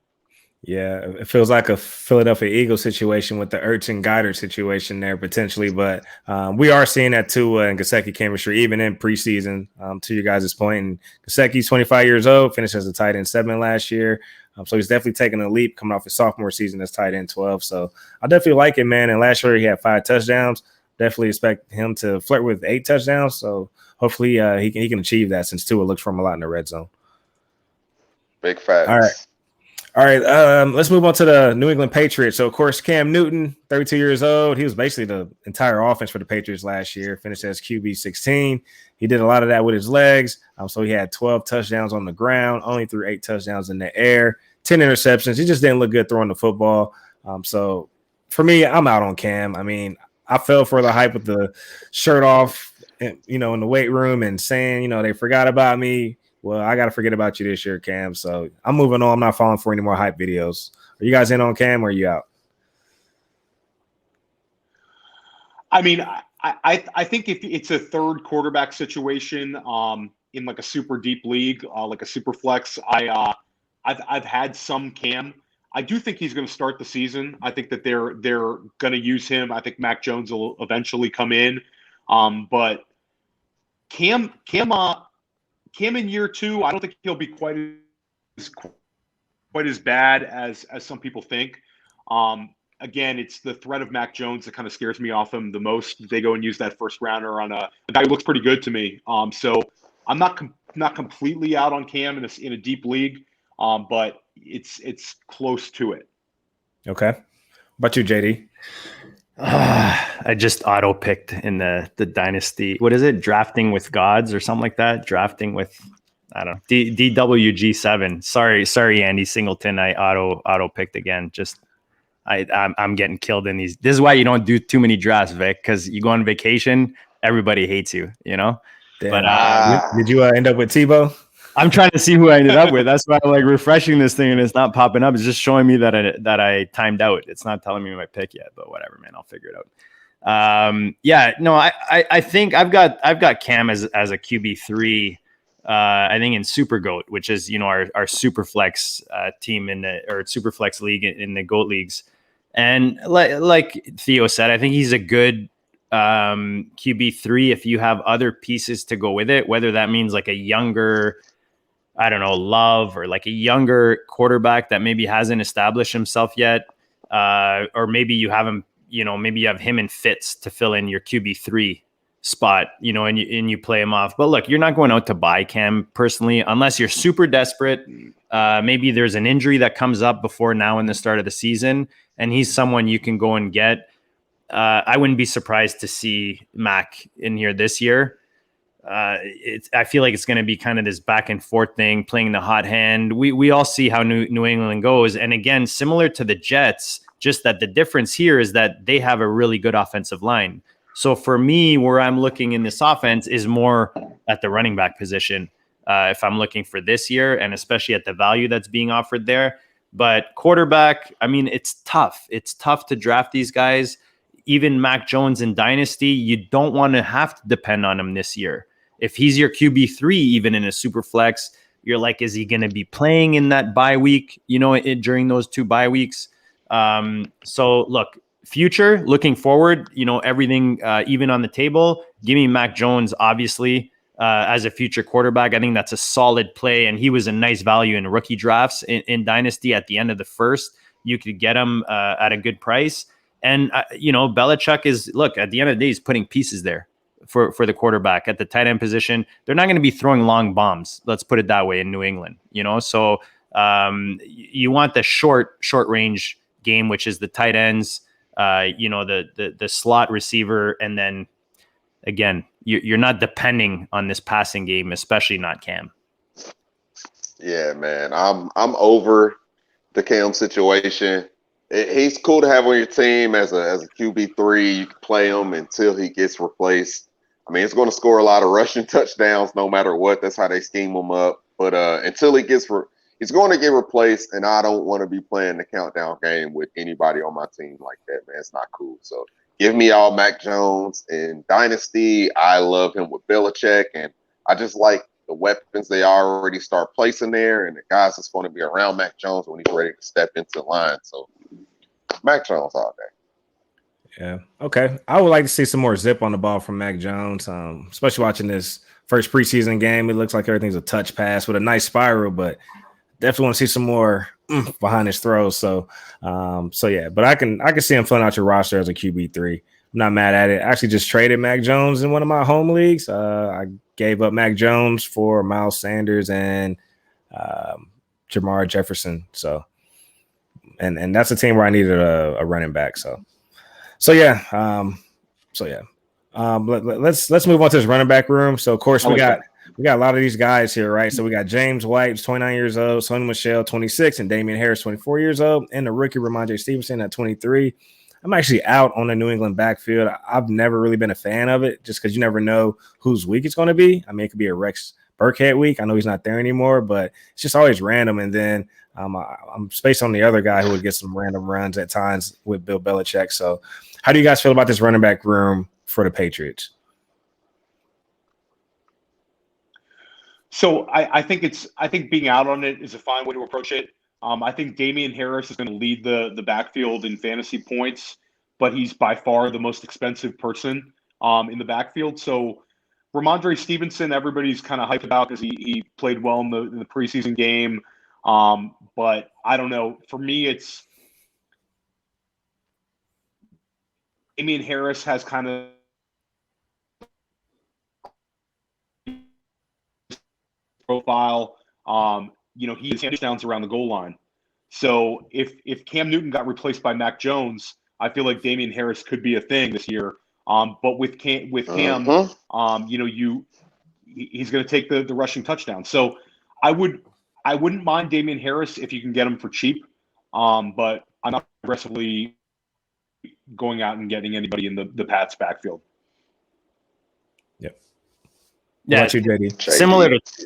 Yeah, it feels like a Philadelphia Eagles situation with the Ertz and Goddard situation there potentially, but we are seeing that Tua and Gesicki chemistry even in preseason. To you guys' point, and Gesicki's 25 years old, finished as a tight end 7 last year, so he's definitely taking a leap coming off his sophomore season as tight end 12. So I definitely like it, man. And last year he had 5 touchdowns. Definitely expect him to flirt with 8 touchdowns. So hopefully he can achieve that since Tua looks for him a lot in the red zone. Big facts. All right, let's move on to the New England Patriots. So, of course, Cam Newton, 32 years old. He was basically the entire offense for the Patriots last year, finished as QB 16. He did a lot of that with his legs. So he had 12 touchdowns on the ground, only threw 8 touchdowns in the air, 10 interceptions. He just didn't look good throwing the football. So, for me, I'm out on Cam. I mean, I fell for the hype with the shirt off, in the weight room and saying, they forgot about me. Well, I got to forget about you this year, Cam. So I'm moving on. I'm not falling for any more hype videos. Are you guys in on Cam or are you out? I mean, I think if it's a third quarterback situation in like a super deep league, like a super flex, I've had some Cam. I do think he's going to start the season. I think that they're going to use him. I think Mac Jones will eventually come in. But Cam in year 2, I don't think he'll be quite as bad as some people think. Again, it's the threat of Mac Jones that kind of scares me off him the most. They go and use that first rounder on a guy who looks pretty good to me. So I'm not completely out on Cam in a deep league, but it's close to it. Okay. What about you, JD? I just auto picked in the Dynasty. What is it? Drafting with Gods or something like that? Drafting with, I don't know, DWG7. Sorry, Andy Singleton. I auto picked again. Just I'm getting killed in these. This is why you don't do too many drafts, Vic, because you go on vacation, everybody hates you, Damn. But did you end up with Tebow? I'm trying to see who I ended up with. That's why I'm like refreshing this thing and it's not popping up. It's just showing me that I timed out. It's not telling me my pick yet, but whatever, man. I'll figure it out. I think I've got Cam as a QB3. I think in Super Goat, which is our super flex team or super flex league in the Goat leagues. And like Theo said, I think he's a good QB3 if you have other pieces to go with it, whether that means like a younger, I don't know, Love or like a younger quarterback that maybe hasn't established himself yet. Or maybe you have him, maybe you have him and Fitz to fill in your QB3 spot, and you play him off. But look, you're not going out to buy Cam personally, unless you're super desperate. Maybe there's an injury that comes up before now in the start of the season, and he's someone you can go and get. I wouldn't be surprised to see Mac in here this year. I feel like it's going to be kind of this back and forth thing, playing the hot hand. We all see how New England goes. And again, similar to the Jets, just that the difference here is that they have a really good offensive line. So for me, where I'm looking in this offense is more at the running back position. If I'm looking for this year, and especially at the value that's being offered there. But quarterback, I mean, it's tough. It's tough to draft these guys. Even Mac Jones in Dynasty, you don't want to have to depend on him this year. If he's your QB3, even in a super flex, you're like, is he going to be playing in that bye week, during those 2 bye weeks? So look, future, looking forward, everything even on the table. Give me Mac Jones, obviously, as a future quarterback. I think that's a solid play, and he was a nice value in rookie drafts in Dynasty at the end of the first. You could get him at a good price. And, Belichick is, look, at the end of the day, he's putting pieces there for the quarterback at the tight end position. They're not going to be throwing long bombs. Let's put it that way in New England, So you want the short range game, which is the tight ends, the slot receiver. And then again, you're not depending on this passing game, especially not Cam. Yeah, man. I'm over the Cam situation. He's cool to have on your team as a QB3. You can play him until he gets replaced. I mean, he's going to score a lot of rushing touchdowns no matter what. That's how they scheme him up. But until he's going to get replaced, and I don't want to be playing the countdown game with anybody on my team like that, man. It's not cool. So give me all Mac Jones in Dynasty. I love him with Belichick, and I just like the weapons they already start placing there, and the guys that's going to be around Mac Jones when he's ready to step into the line. So Mac Jones all day. Yeah. Okay. I would like to see some more zip on the ball from Mac Jones, especially watching this first preseason game. It looks like everything's a touch pass with a nice spiral, but definitely want to see some more behind his throws. So yeah, but I can see him filling out your roster as a QB3. I'm not mad at it. I actually just traded Mac Jones in one of my home leagues. I gave up Mac Jones for Miles Sanders and Jamar Jefferson. So, and that's a team where I needed a running back. So yeah. Let's move on to this running back room. So of course we got a lot of these guys here, right? So we got James White, who's 29 years old, Sonny Michel, 26, and Damian Harris, 24 years old, and the rookie Romandre Stevenson at 23. I'm actually out on the New England backfield. I've never really been a fan of it just because you never know whose week it's going to be. I mean, it could be a Rex Burkhead week. I know he's not there anymore, but it's just always random. And then I'm spaced on the other guy who would get some random runs at times with Bill Belichick. So how do you guys feel about this running back room for the Patriots? So I think being out on it is a fine way to approach it. I think Damian Harris is going to lead the backfield in fantasy points, but he's by far the most expensive person in the backfield. So Romandre Stevenson, everybody's kind of hyped about because he played well in the preseason game. But I don't know. For me, it's Damian Harris has kind of profile. He has touchdowns around the goal line. So if Cam Newton got replaced by Mac Jones, I feel like Damian Harris could be a thing this year. But with Cam, he's going to take the rushing touchdown. So I wouldn't mind Damian Harris if you can get him for cheap. But I'm not aggressively going out and getting anybody in the Pats backfield. Yeah, you, JD?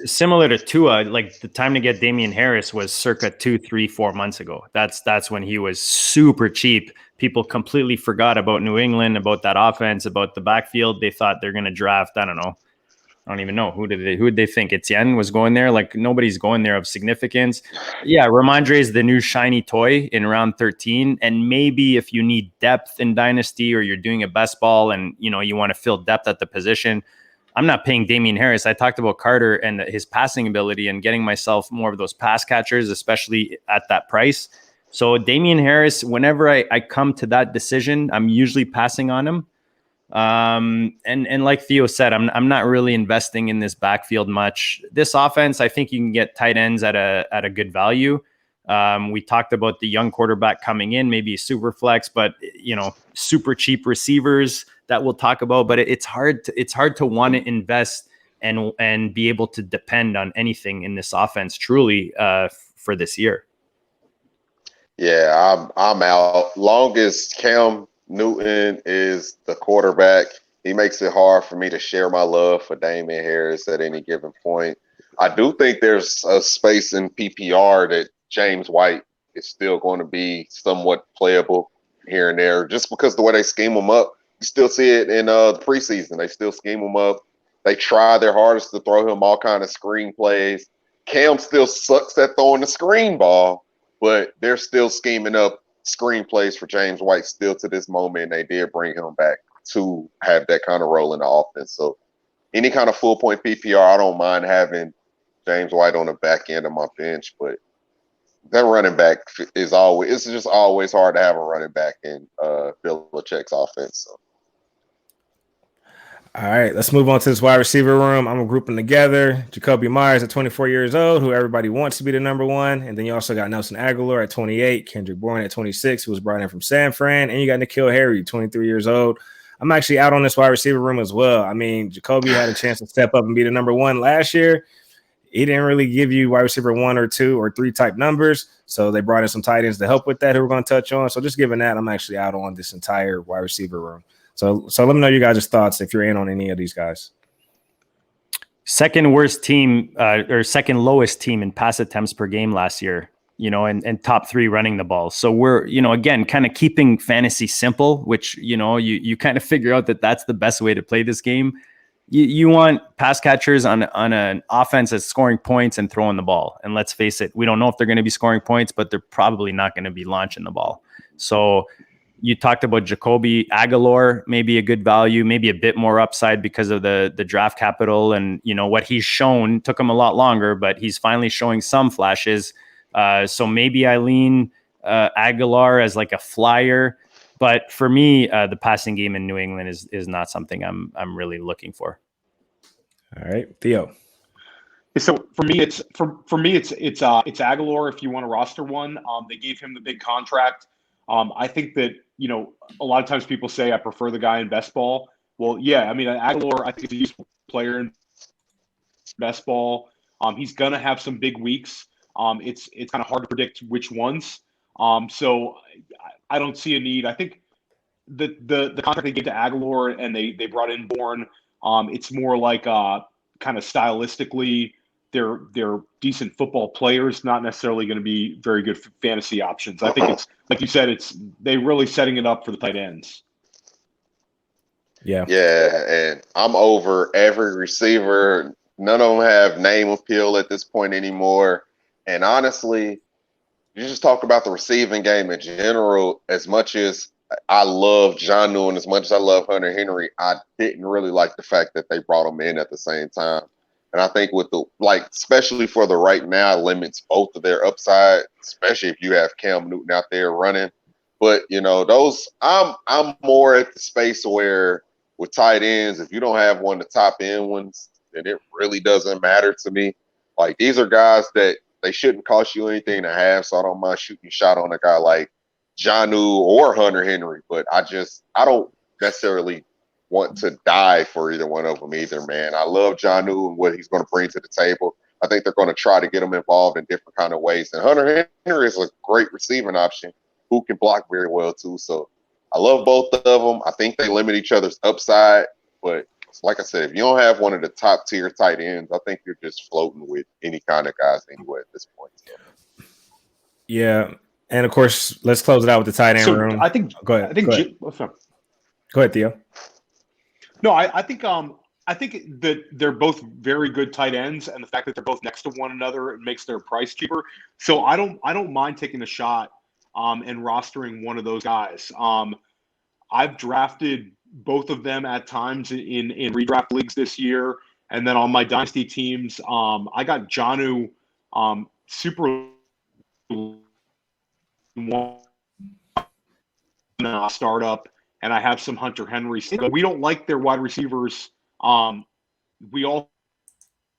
Similar to Tua, like the time to get Damian Harris was circa 2, 3, 4 months ago. That's when he was super cheap. People completely forgot about New England, about that offense, about the backfield. They thought they're going to draft. I don't even know who did they think Etienne was going there? Like nobody's going there of significance. Yeah, Romandre is the new shiny toy in round 13, and maybe if you need depth in Dynasty or you're doing a best ball and you want to fill depth at the position. I'm not paying Damian Harris. I talked about Carter and his passing ability and getting myself more of those pass catchers, especially at that price. So Damian Harris, whenever I come to that decision, I'm usually passing on him. And like Theo said, I'm not really investing in this backfield much. This offense, I think you can get tight ends at a good value. We talked about the young quarterback coming in, maybe a super flex, but super cheap receivers that we'll talk about. But it's hard to want to invest and be able to depend on anything in this offense truly for this year. Yeah, I'm out. Long as Cam Newton is the quarterback, he makes it hard for me to share my love for Damian Harris at any given point. I do think there's a space in PPR that James White is still going to be somewhat playable here and there, just because the way they scheme him up. You still see it in the preseason. They still scheme him up. They try their hardest to throw him all kind of screen plays. Cam still sucks at throwing the screen ball, but they're still scheming up screenplays for James White still to this moment. And they did bring him back to have that kind of role in the offense. So any kind of full point PPR, I don't mind having James White on the back end of my bench, but that running back is always, it's just always hard to have a running back in Belichick's offense. So. All right, let's move on to this wide receiver room. I'm grouping together Jacoby Myers at 24 years old, who everybody wants to be the number one. And then you also got Nelson Aguilar at 28, Kendrick Bourne at 26, who was brought in from San Fran. And you got N'Keal Harry, 23 years old. I'm actually out on this wide receiver room as well. I mean, Jacoby had a chance to step up and be the number one last year. He didn't really give you wide receiver 1 or 2 or 3 type numbers. So they brought in some tight ends to help with that, who we're going to touch on. So just given that, I'm actually out on this entire wide receiver room. So let me know you guys' thoughts if you're in on any of these guys. Second worst team or second lowest team in pass attempts per game last year, and top 3 running the ball. So we're, again, kind of keeping fantasy simple, which, you kind of figure out that that's the best way to play this game. You want pass catchers on an offense that's scoring points and throwing the ball. And let's face it, we don't know if they're going to be scoring points, but they're probably not going to be launching the ball. So you talked about Jacoby Aguilar, maybe a good value, maybe a bit more upside because of the draft capital and, what he's shown. Took him a lot longer, but he's finally showing some flashes. So maybe I lean Aguilar as like a flyer. But for me, the passing game in New England is not something I'm really looking for. All right, Theo. So for me, it's Aguilar if you want to roster one. They gave him the big contract. I think that, a lot of times people say I prefer the guy in best ball. Well, yeah, I mean, Aguilar, I think is a useful player in best ball. He's going to have some big weeks. It's kind of hard to predict which ones. So I don't see a need. I think the contract they gave to Aguilar and they brought in Bourne, it's more like kind of stylistically they're decent football players, not necessarily going to be very good fantasy options. I think it's, like you said, they really setting it up for the tight ends. Yeah. Yeah, and I'm over every receiver. None of them have name appeal at this point anymore. And honestly, you just talk about the receiving game in general. As much as I love Jonnu and as much as I love Hunter Henry, I didn't really like the fact that they brought them in at the same time. And I think with especially for the right now, it limits both of their upside, especially if you have Cam Newton out there running. But, I'm more at the space where with tight ends, if you don't have one of the top end ones, then it really doesn't matter to me. Like, these are guys that they shouldn't cost you anything to have, so I don't mind shooting a shot on a guy like Jonnu or Hunter Henry. But I don't necessarily want to die for either one of them either, man. I love Jonnu and what he's going to bring to the table. I think they're going to try to get him involved in different kind of ways. And Hunter Henry is a great receiving option who can block very well too. So I love both of them. I think they limit each other's upside. But like I said, if you don't have one of the top tier tight ends, I think you're just floating with any kind of guys anyway at this point. So. Yeah. And of course, let's close it out with the tight end room. I think, go ahead. Go ahead, Theo. No, I think that they're both very good tight ends, and the fact that they're both next to one another makes their price cheaper. So I don't mind taking a shot and rostering one of those guys. I've drafted both of them at times in redraft leagues this year, and then on my dynasty teams, I got Jonnu super startup. And I have some Hunter Henry. We don't like their wide receivers. We all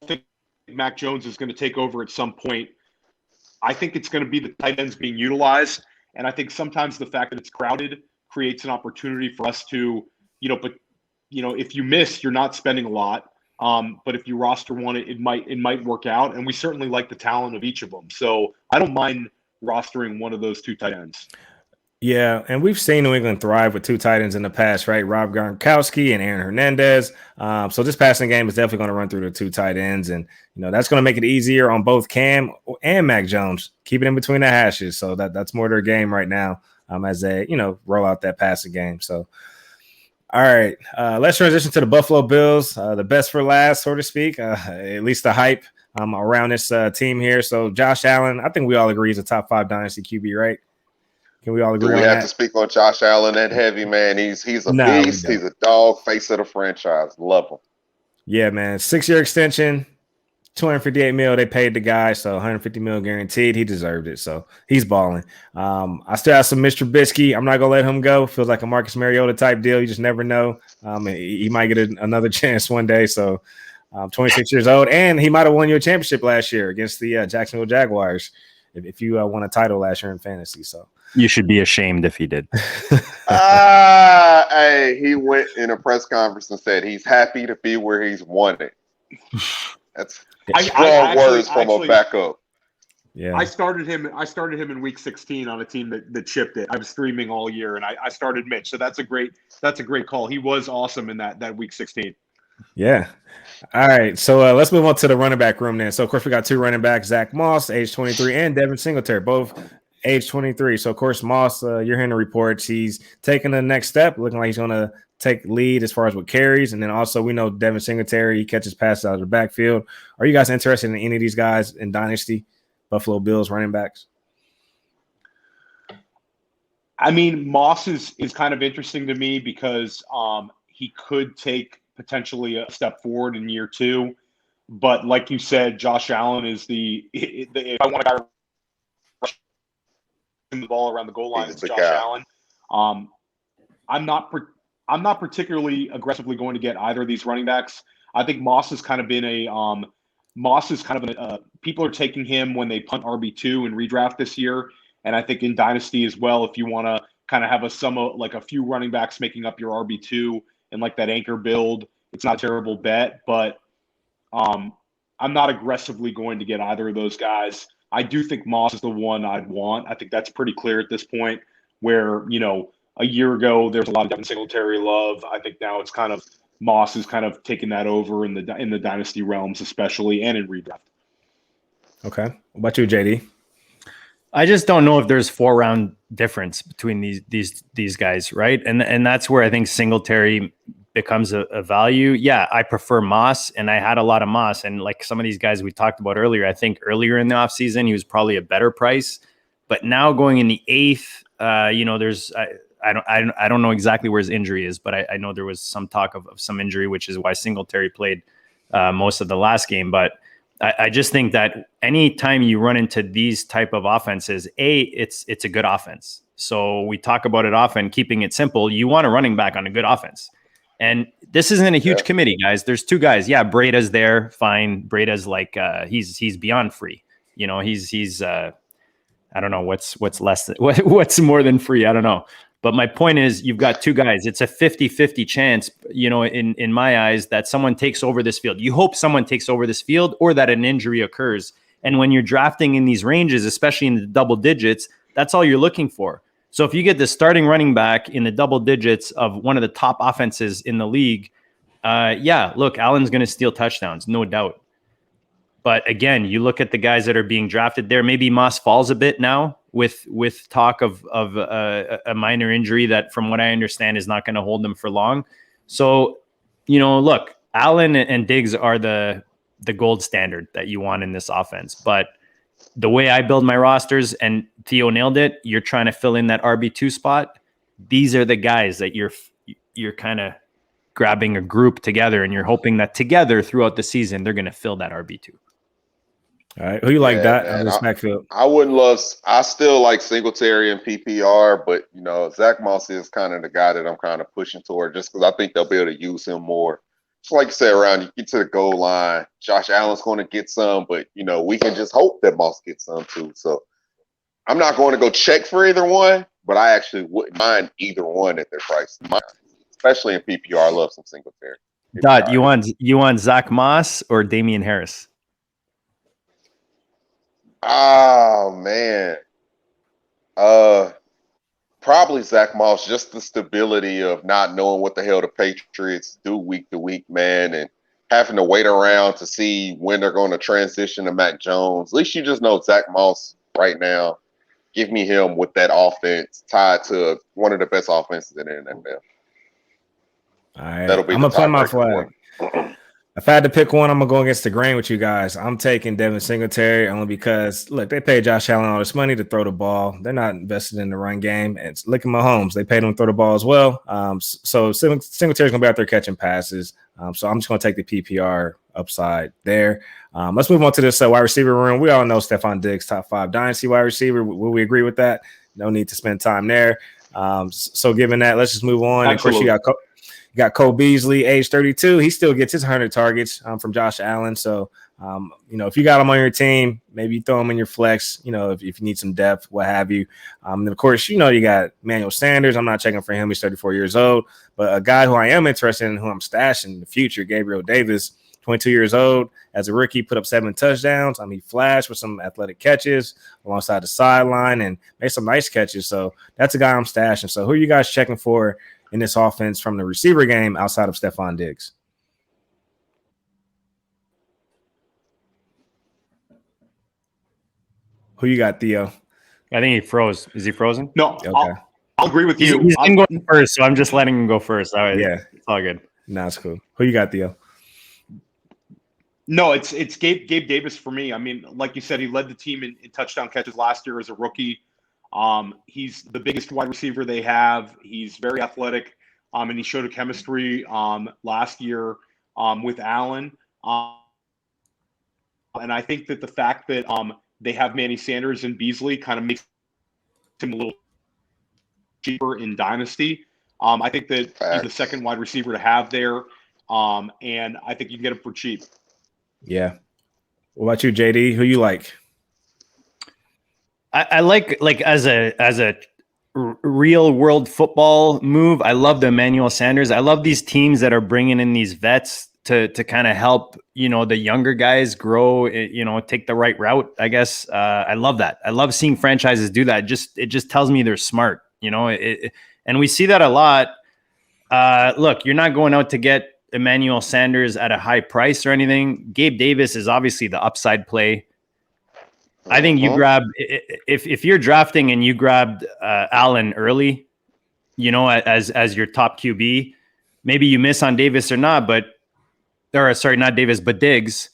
think Mac Jones is going to take over at some point. I think it's going to be the tight ends being utilized. And I think sometimes the fact that it's crowded creates an opportunity for us to, if you miss, you're not spending a lot. But if you roster one, it might work out. And we certainly like the talent of each of them. So I don't mind rostering one of those two tight ends. Yeah, and we've seen New England thrive with two tight ends in the past, right? Rob Gronkowski and Aaron Hernandez. So this passing game is definitely going to run through the two tight ends, and that's going to make it easier on both Cam and Mac Jones. Keep it in between the hashes, so that's more their game right now as they roll out that passing game. So, all right, let's transition to the Buffalo Bills, the best for last, so to speak. At least the hype around this team here. So Josh Allen, I think we all agree, is a top 5 dynasty QB, right? Can we all agree on that? Do we have to speak on Josh Allen that heavy, man? He's a beast. He's a dog, face of the franchise. Love him. Yeah, man. 6-year extension, $258 million. They paid the guy, so $150 million guaranteed. He deserved it, so he's balling. I still have some Mr. Trubisky. I'm not gonna let him go. Feels like a Marcus Mariota type deal. You just never know. He might get another chance one day. So, 26 years old, and he might have won you a championship last year against the Jacksonville Jaguars. If you won a title last year in fantasy, so. You should be ashamed if he did. Hey, he went in a press conference and said he's happy to be where he's wanted. That's strong words from a backup. Yeah, I started him in week 16 on a team that chipped it. I was streaming all year, and I started Mitch. So that's a great call. He was awesome in that week 16. Yeah. All right. So let's move on to the running back room then. So of course we got two running backs, Zach Moss, age 23, and Devin Singletary, both age 23. So, of course, Moss, you're hearing the reports. He's taking the next step, looking like he's going to take lead as far as what carries. And then also we know Devin Singletary, he catches passes out of the backfield. Are you guys interested in any of these guys in Dynasty, Buffalo Bills running backs? I mean, Moss is kind of interesting to me because he could take potentially a step forward in year 2. But like you said, Josh Allen is if I want a guy the ball around the goal line, it's Josh Allen. I'm not particularly aggressively going to get either of these running backs. I think Moss has kind of been people are taking him when they punt RB2 and redraft this year, and I think in Dynasty as well, if you want to kind of have a few running backs making up your RB2 and like that anchor build, it's not a terrible bet. But I'm not aggressively going to get either of those guys. I do think Moss is the one I'd want. I think that's pretty clear at this point, where, a year ago there was a lot of Devin Singletary love. I think now it's kind of Moss is kind of taking that over in the Dynasty realms, especially, and in redraft. Okay. What about you, JD? I just don't know if there's 4-round difference between these guys, right? And that's where I think Singletary becomes a value. Yeah, I prefer Moss, and I had a lot of Moss. And like some of these guys we talked about earlier, I think earlier in the offseason, he was probably a better price. But now going in the 8th, there's I don't know exactly where his injury is, but I know there was some talk of some injury, which is why Singletary played most of the last game. But I just think that anytime you run into these type of offenses, it's a good offense. So we talk about it often, keeping it simple. You want a running back on a good offense. And this isn't a huge committee, guys. There's 2 guys. Yeah, Breda's there, fine. Breda's like he's beyond free. He's I don't know what's less than what's more than free. I don't know. But my point is, you've got 2 guys. It's a 50-50 chance, in my eyes, that someone takes over this field. You hope someone takes over this field or that an injury occurs. And when you're drafting in these ranges, especially in the double digits, that's all you're looking for. So if you get the starting running back in the double digits of one of the top offenses in the league, look, Allen's going to steal touchdowns, no doubt. But again, you look at the guys that are being drafted there. Maybe Moss falls a bit now with talk of a minor injury that, from what I understand, is not going to hold them for long. So, look, Allen and Diggs are the gold standard that you want in this offense. But the way I build my rosters, and Theo nailed it, you're trying to fill in that RB2 spot. These are the guys that you're kind of grabbing a group together, and you're hoping that together throughout the season they're going to fill that RB2. All right, who you like that on this backfield? I still like Singletary and PPR, but Zach Moss is kind of the guy that I'm kind of pushing toward, just because I think they'll be able to use him more. Just like you said, around you get to the goal line, Josh Allen's going to get some, but we can just hope that Moss gets some too. So I'm not going to go check for either one, but I actually wouldn't mind either one at their price, especially in PPR. I love some Singletary. Dot, you want Zach Moss or Damian Harris? Oh man. Probably Zach Moss, just the stability of not knowing what the hell the Patriots do week to week, man, and having to wait around to see when they're going to transition to Mac Jones. At least you just know Zach Moss right now. Give me him with that offense tied to one of the best offenses in the NFL. All right. That'll be I'm going to plant my flag. If I had to pick one, I'm going to go against the grain with you guys. I'm taking Devin Singletary only because, look, they paid Josh Allen all this money to throw the ball. They're not invested in the run game. And look at Mahomes. They paid him to throw the ball as well. So Singletary's going to be out there catching passes. So I'm just going to take the PPR upside there. Let's move on to this wide receiver room. We all know Stephon Diggs, top 5 Dynasty wide receiver. Will we agree with that? No need to spend time there. So given that, let's just move on. Absolutely. And of course, you got Cole Beasley, age 32. He still gets his 100 targets from Josh Allen. So, if you got him on your team, maybe you throw him in your flex, if you need some depth, what have you. And of course, you got Emmanuel Sanders. I'm not checking for him. He's 34 years old. But a guy who I am interested in, who I'm stashing in the future, Gabriel Davis, 22 years old. As a rookie, put up 7 touchdowns. He flashed with some athletic catches alongside the sideline and made some nice catches. So that's a guy I'm stashing. So who are you guys checking for in this offense from the receiver game outside of Stephon Diggs? Who you got, Theo? I think he froze. Is he frozen? No, Okay. I'll agree with you. He's been going first, so I'm just letting him go first. All right. Yeah. It's all good. No, it's cool. Who you got, Theo? No, it's Gabe Davis for me. Like you said, he led the team in touchdown catches last year as a rookie. He's the biggest wide receiver they have. He's very athletic, and he showed a chemistry last year with Allen. And I think that the fact that they have Manny Sanders and Beasley kind of makes him a little cheaper in Dynasty. I think that he's the second wide receiver to have there, and I think you can get him for cheap. Yeah. What about you, JD? Who you like? I like as a real world football move. I love the Emmanuel Sanders. I love these teams that are bringing in these vets to kind of help, the younger guys grow, take the right route, I guess. I love that. I love seeing franchises do that. It just tells me they're smart, and we see that a lot. Look, you're not going out to get Emmanuel Sanders at a high price or anything. Gabe Davis is obviously the upside play. I think you grab, if you're drafting and you grabbed Allen early, as your top QB, maybe you miss on Davis or not, not Davis, but Diggs.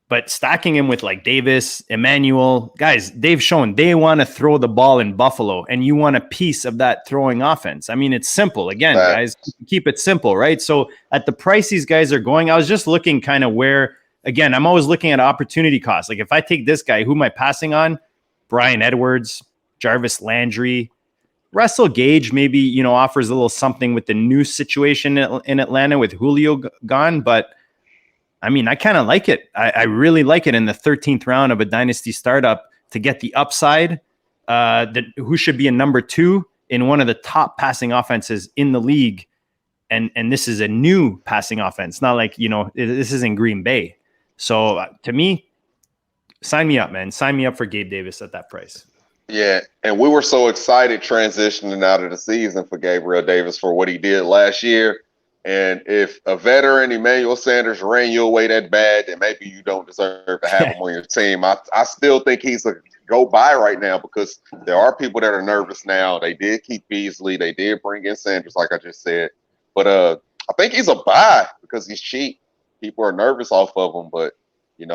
But stacking him with like Davis, Emmanuel, guys, they've shown they want to throw the ball in Buffalo, and you want a piece of that throwing offense. It's simple. Again, guys, keep it simple, right? So at the price these guys are going, I was just looking kind of where, again, I'm always looking at opportunity cost. Like if I take this guy, who am I passing on? Bryan Edwards, Jarvis Landry, Russell Gage maybe, offers a little something with the new situation in Atlanta with Julio gone, but I kind of like it. I really like it in the 13th round of a dynasty startup to get the upside. Who should be a number 2 in one of the top passing offenses in the league, and this is a new passing offense. Not like this isn't Green Bay. So to me, sign me up, man. Sign me up for Gabe Davis at that price. Yeah, and we were so excited transitioning out of the season for Gabriel Davis for what he did last year. And if a veteran, Emmanuel Sanders, ran you away that bad, then maybe you don't deserve to have him on your team. I still think he's a go-by right now because there are people that are nervous now. They did keep Beasley. They did bring in Sanders, like I just said. But I think he's a buy because he's cheap. People are nervous off of him, but,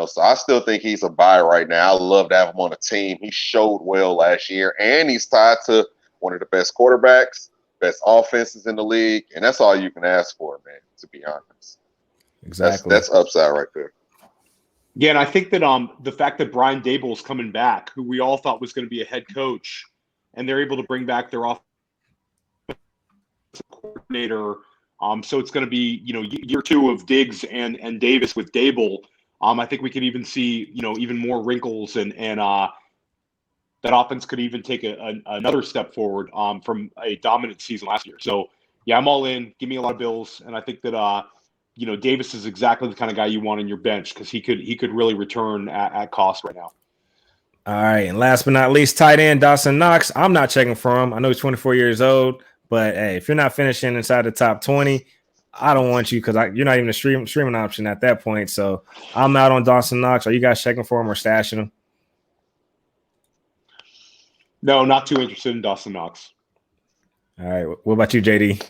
so I still think he's a buy right now. I love to have him on a team. He showed well last year, and he's tied to one of the best quarterbacks, best offenses in the league, and that's all you can ask for, man, to be honest. Exactly. That's upside right there. Yeah, and I think that the fact that Brian Daboll's coming back, who we all thought was going to be a head coach, and they're able to bring back their offensive coordinator. So it's going to be, year 2 of Diggs and Davis with Daboll. I think we could even see, even more wrinkles and that offense could even take another step forward from a dominant season last year. So, yeah, I'm all in. Give me a lot of Bills. And I think that Davis is exactly the kind of guy you want on your bench because he could really return at cost right now. All right, and last but not least, tight end Dawson Knox. I'm not checking for him. I know he's 24 years old, but hey, if you're not finishing inside the top 20, I don't want you because you're not even a streaming option at that point. So I'm out on Dawson Knox. Are you guys checking for him or stashing him? No, not too interested in Dawson Knox. All right, what about you, JD?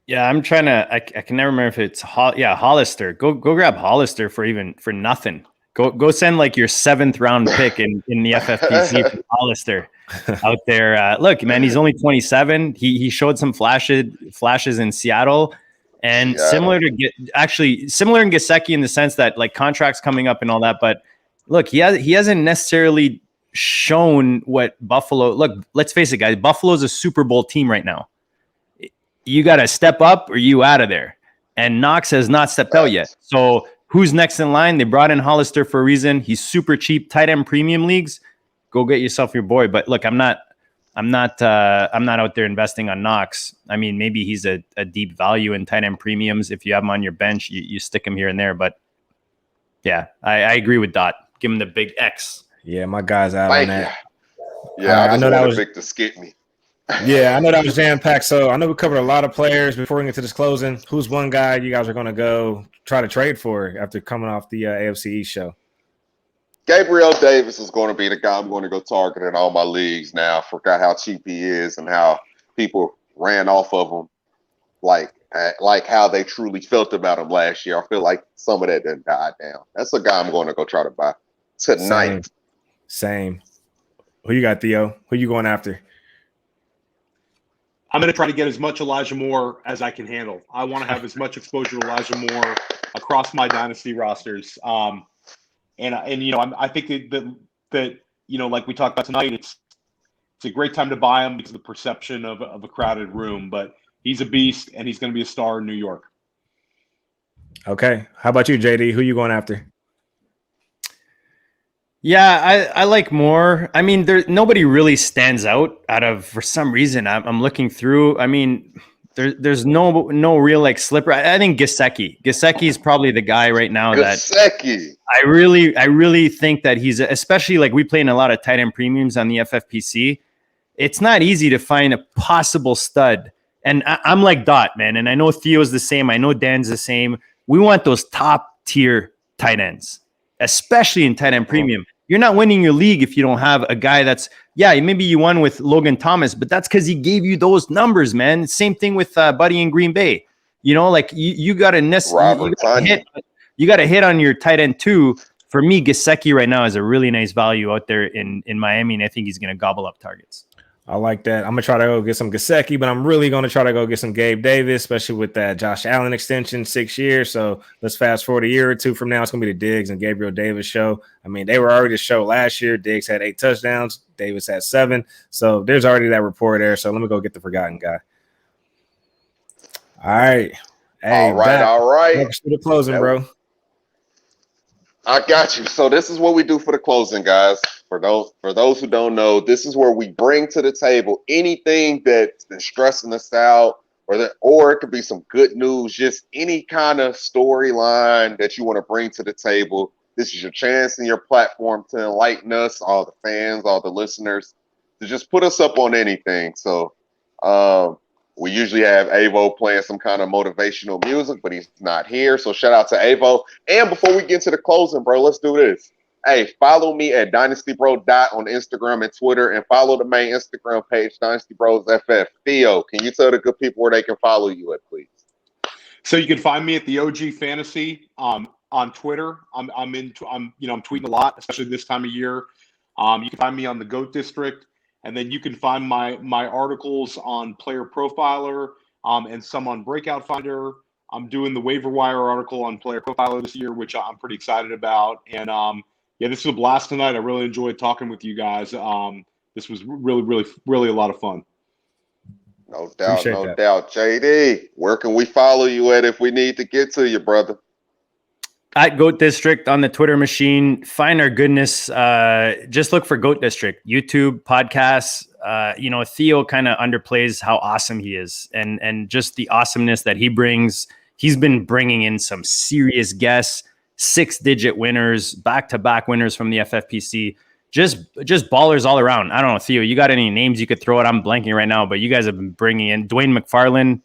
Yeah, I'm trying to. I can never remember if it's Hollister. Go grab Hollister for nothing. Go send like your 7th round pick in the FFPC for Hollister out there. Look, man, he's only 27. He showed some flashes in Seattle, and similar in Gesicki in the sense that like contracts coming up and all that. But look, he hasn't necessarily shown what Buffalo. Look, let's face it, guys. Buffalo's a Super Bowl team right now. You got to step up or you out of there. And Knox has not stepped out yet. So who's next in line? They brought in Hollister for a reason. He's super cheap. Tight end premium leagues. Go get yourself your boy. But look, I'm not out there investing on Knox. I mean, maybe he's a deep value in tight end premiums. If you have him on your bench, you stick him here and there. But yeah, I agree with Dot. Give him the big X. Yeah, my guy's out on that. Yeah, I know that was Vic to skip me. Yeah, I know that was jam-packed. So I know we covered a lot of players before we get to this closing. Who's one guy you guys are going to go try to trade for after coming off the AFC East show? Gabriel Davis is going to be the guy I'm going to go target in all my leagues now. I forgot how cheap he is and how people ran off of him, like how they truly felt about him last year. I feel like some of that didn't die down. That's a guy I'm going to go try to buy tonight. Same. Who you got, Theo? Who you going after? I'm going to try to get as much Elijah Moore as I can handle. I want to have as much exposure to Elijah Moore across my dynasty rosters. I think that like we talked about tonight, it's a great time to buy him because of the perception of a crowded room. But he's a beast, and he's going to be a star in New York. Okay. How about you, JD? Who you going after? Yeah, I like Moore. I mean, nobody really stands out of for some reason. I'm looking through. I mean, there's no real like slipper. I think Gesicki is probably the guy right now Gesicki. I really think that he's especially like we play in a lot of tight end premiums on the FFPC. It's not easy to find a possible stud. And I'm like Dot, man. And I know Theo's the same. I know Dan's the same. We want those top tier tight ends, especially in tight end premium. You're not winning your league if you don't have a guy that's, maybe you won with Logan Thomas, but that's because he gave you those numbers, man. Same thing with Buddy in Green Bay. Like you got to you got to hit on your tight end too. For me, Gesicki right now is a really nice value out there in Miami, and I think he's going to gobble up targets. I like that. I'm going to try to go get some Gesicki, but I'm really going to try to go get some Gabe Davis, especially with that Josh Allen extension, 6 years. So let's fast forward a year or two from now. It's going to be the Diggs and Gabriel Davis show. I mean, they were already the show last year. Diggs had 8 touchdowns. Davis had 7. So there's already that rapport there. So let me go get the forgotten guy. All right. Hey, all right. Thanks for the closing, bro. I got you. So this is what we do for the closing, guys. For those who don't know, this is where we bring to the table anything that's been stressing us out, or it could be some good news, just any kind of storyline that you want to bring to the table. This is your chance and your platform to enlighten us, all the fans, all the listeners, to just put us up on anything. So we usually have Avo playing some kind of motivational music, but he's not here. So shout out to Avo. And before we get to the closing, bro, let's do this. Hey, follow me at DynastyBro on Instagram and Twitter, and follow the main Instagram page, DynastyBrosFF. Theo, can you tell the good people where they can follow you at, please? So you can find me at the OG Fantasy on Twitter. I'm tweeting a lot, especially this time of year. You can find me on the GOAT District, and then you can find my articles on Player Profiler and some on Breakout Finder. I'm doing the waiver wire article on Player Profiler this year, which I'm pretty excited about. And this was a blast tonight. I really enjoyed talking with you guys. This was really, really, really a lot of fun. No doubt, doubt. JD, where can we follow you at if we need to get to you, brother? At GOAT District on the Twitter machine. Find our goodness. Just look for GOAT District, YouTube, podcasts. Theo kind of underplays how awesome he is and just the awesomeness that he brings. he's been bringing in some serious guests, 6-digit winners, back-to-back winners from the FFPC. Just ballers all around. I don't know, Theo, you got any names you could throw out? I'm blanking right now, but you guys have been bringing in Dwayne McFarland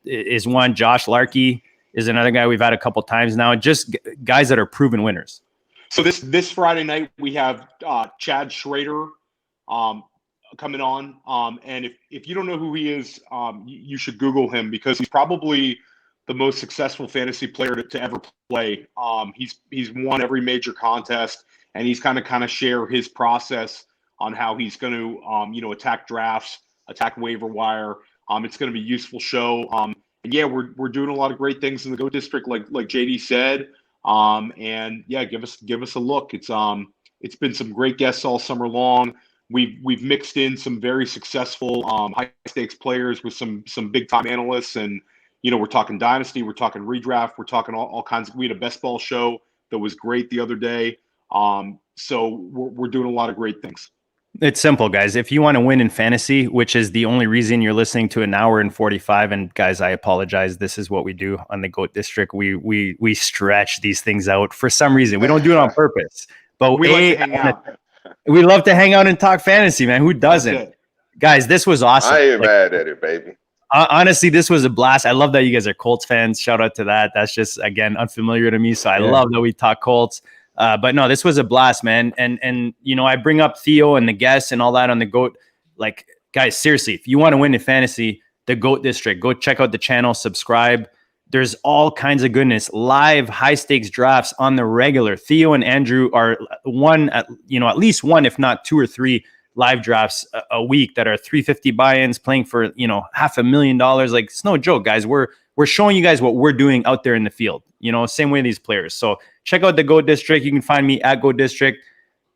is one. Josh Larkey is another guy we've had a couple times now. Just guys that are proven winners. So this Friday night we have Chad Schrader coming on, and if you don't know who he is, you should Google him because he's probably the most successful fantasy player to ever play. He's won every major contest, and he's kind of share his process on how he's going to attack drafts, attack waiver wire. It's going to be a useful show. And yeah, we're doing a lot of great things in the Go District, like JD said. And yeah, give us a look. It's been some great guests all summer long. We've mixed in some very successful high stakes players with some big time analysts, and we're talking Dynasty, we're talking redraft, we're talking all kinds of. We had a best ball show that was great the other day. So we're doing a lot of great things. It's simple, guys. If you want to win in fantasy, which is the only reason you're listening to an hour and 45, and guys, I apologize. This is what we do on the GOAT District. We stretch these things out for some reason. We don't do it on purpose, but We like to hang out. We love to hang out and talk fantasy, man. Who doesn't? Guys, this was awesome. I ain't mad at it, baby. Honestly, this was a blast. I love that you guys are Colts fans. Shout out to that. That's just, again, unfamiliar to me. So I love that we talk Colts. But no, this was a blast, man. And I bring up Theo and the guests and all that on the GOAT. Like, guys, seriously, if you want to win in fantasy, the GOAT District, go check out the channel, subscribe. There's all kinds of goodness. Live high stakes drafts on the regular. Theo and Andrew are at least one, if not 2 or 3 live drafts a week that are 350 buy-ins, playing for $500,000. Like, it's no joke, guys. We're showing you guys what we're doing out there in the field. Same way these players. So check out the GOAT District. You can find me at GOAT District.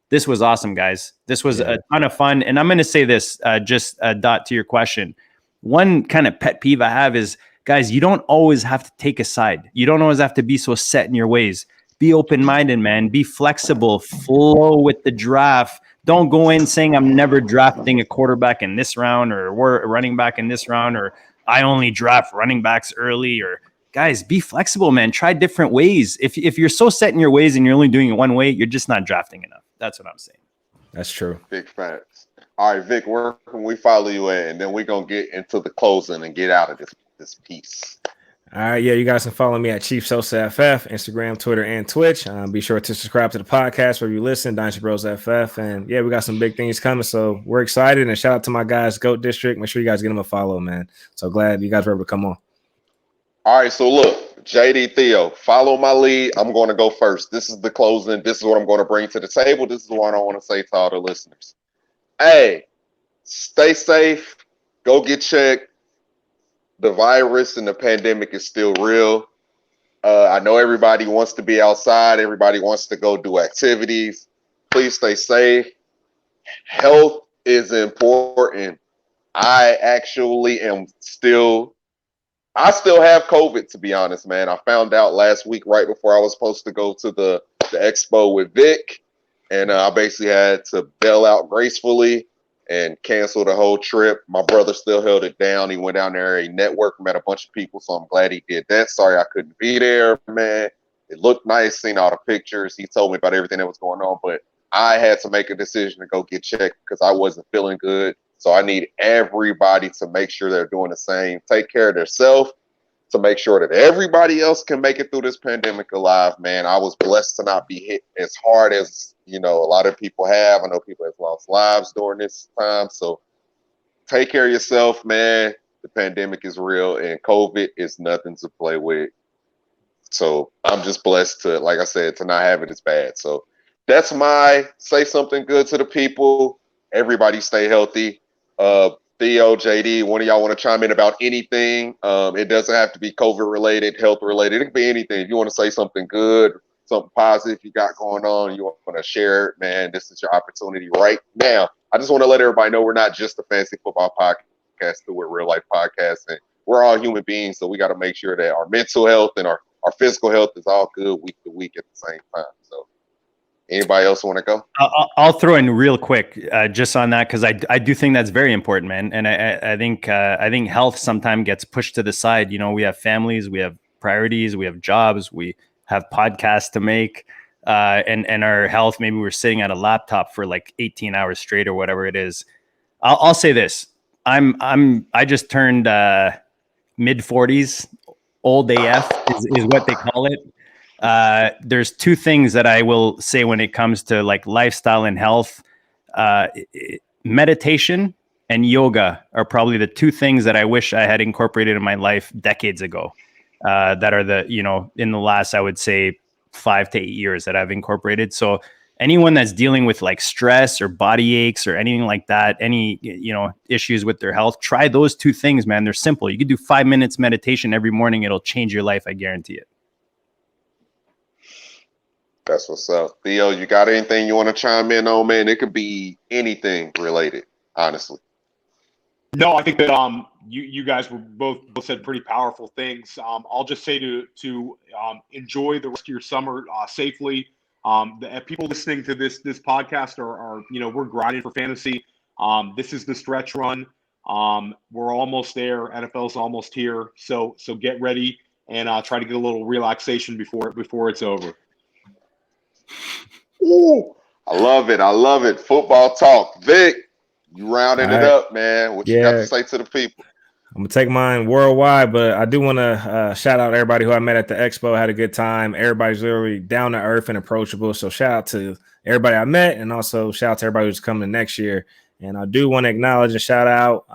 This was awesome, guys. This was a ton of fun. And I'm going to say this, just a dot to your question. One kind of pet peeve I have is, guys, you don't always have to take a side. You don't always have to be so set in your ways. Be open-minded, man. Be flexible. Flow with the draft. Don't go in saying I'm never drafting a quarterback in this round, or we're a running back in this round, or I only draft running backs early. Or guys, be flexible, man. Try different ways. If you're so set in your ways and you're only doing it one way, you're just not drafting enough. That's what I'm saying. That's true. Big facts. All right, Vic, where can we follow you at? And then we're going to get into the closing and get out of this piece. All right, yeah, you guys can follow me at Chief Sosa FF, Instagram, Twitter, and Twitch. Be sure to subscribe to the podcast where you listen, Dynasty Bros FF. And yeah, we got some big things coming, so we're excited. And shout out to my guys, GOAT District. Make sure you guys get them a follow, man. So glad you guys were able to come on. All right, so look, JD, Theo, follow my lead. I'm going to go first. This is the closing. This is what I'm going to bring to the table. This is what I want to say to all the listeners. Hey, stay safe. Go get checked. The virus and the pandemic is still real. I know everybody wants to be outside. Everybody wants to go do activities. Please stay safe. Health is important. I still have COVID, to be honest, man. I found out last week right before I was supposed to go to the expo with Vic, and I basically had to bail out gracefully and cancel the whole trip. My brother still held it down. He went down there, he networked, met a bunch of people, so I'm glad he did that. Sorry I couldn't be there, man. It looked nice, seen all the pictures. He told me about everything that was going on, but I had to make a decision to go get checked because I wasn't feeling good. So I need everybody to make sure they're doing the same. Take care of themselves to make sure that everybody else can make it through this pandemic alive, man. I was blessed to not be hit as hard as, a lot of people have. I know people have lost lives during this time. So take care of yourself, man. The pandemic is real and COVID is nothing to play with. So I'm just blessed to, like I said, to not have it as bad. So that's my say something good to the people. Everybody stay healthy. Theo, JD, one of y'all want to chime in about anything? It doesn't have to be COVID related, health related. It can be anything. If you want to say something good, something positive you got going on, you want to share it, man, this is your opportunity right now. I just want to let everybody know we're not just a fantasy football podcast, we're a real life podcast, and we're all human beings, so we got to make sure that our mental health and our physical health is all good week to week at the same time. So Anybody else want to go? I'll throw in real quick just on that because I do think that's very important, man. And I think health sometimes gets pushed to the side. You know, we have families, we have priorities, we have jobs, we have podcasts to make, and our health. Maybe we're sitting at a laptop for like 18 hours straight or whatever it is. I'll say this: I just turned mid-40s, old AF is what they call it. There's two things that I will say when it comes to like lifestyle and health. Meditation and yoga are probably the two things that I wish I had incorporated in my life decades ago. That are in the last, I would say 5 to 8 years that I've incorporated. So anyone that's dealing with like stress or body aches or anything like that, any, issues with their health, try those two things, man. They're simple. You can do 5 minutes meditation every morning. It'll change your life. I guarantee it. That's what's up. Theo, you got anything you want to chime in on, man? It could be anything related, honestly. No, I think that you guys were both said pretty powerful things. I'll just say to enjoy the rest of your summer safely. The people listening to this podcast are we're grinding for fantasy. This is the stretch run. We're almost there. NFL's almost here. So get ready and try to get a little relaxation before it's over. Ooh, I love it. Football talk. Vic, you rounding it up, man. What you got to say to the people? I'm gonna take mine worldwide, but I do want to shout out everybody who I met at the expo. I had a good time. Everybody's literally down to earth and approachable. So shout out to everybody I met, and also shout out to everybody who's coming next year. And I do want to acknowledge and shout out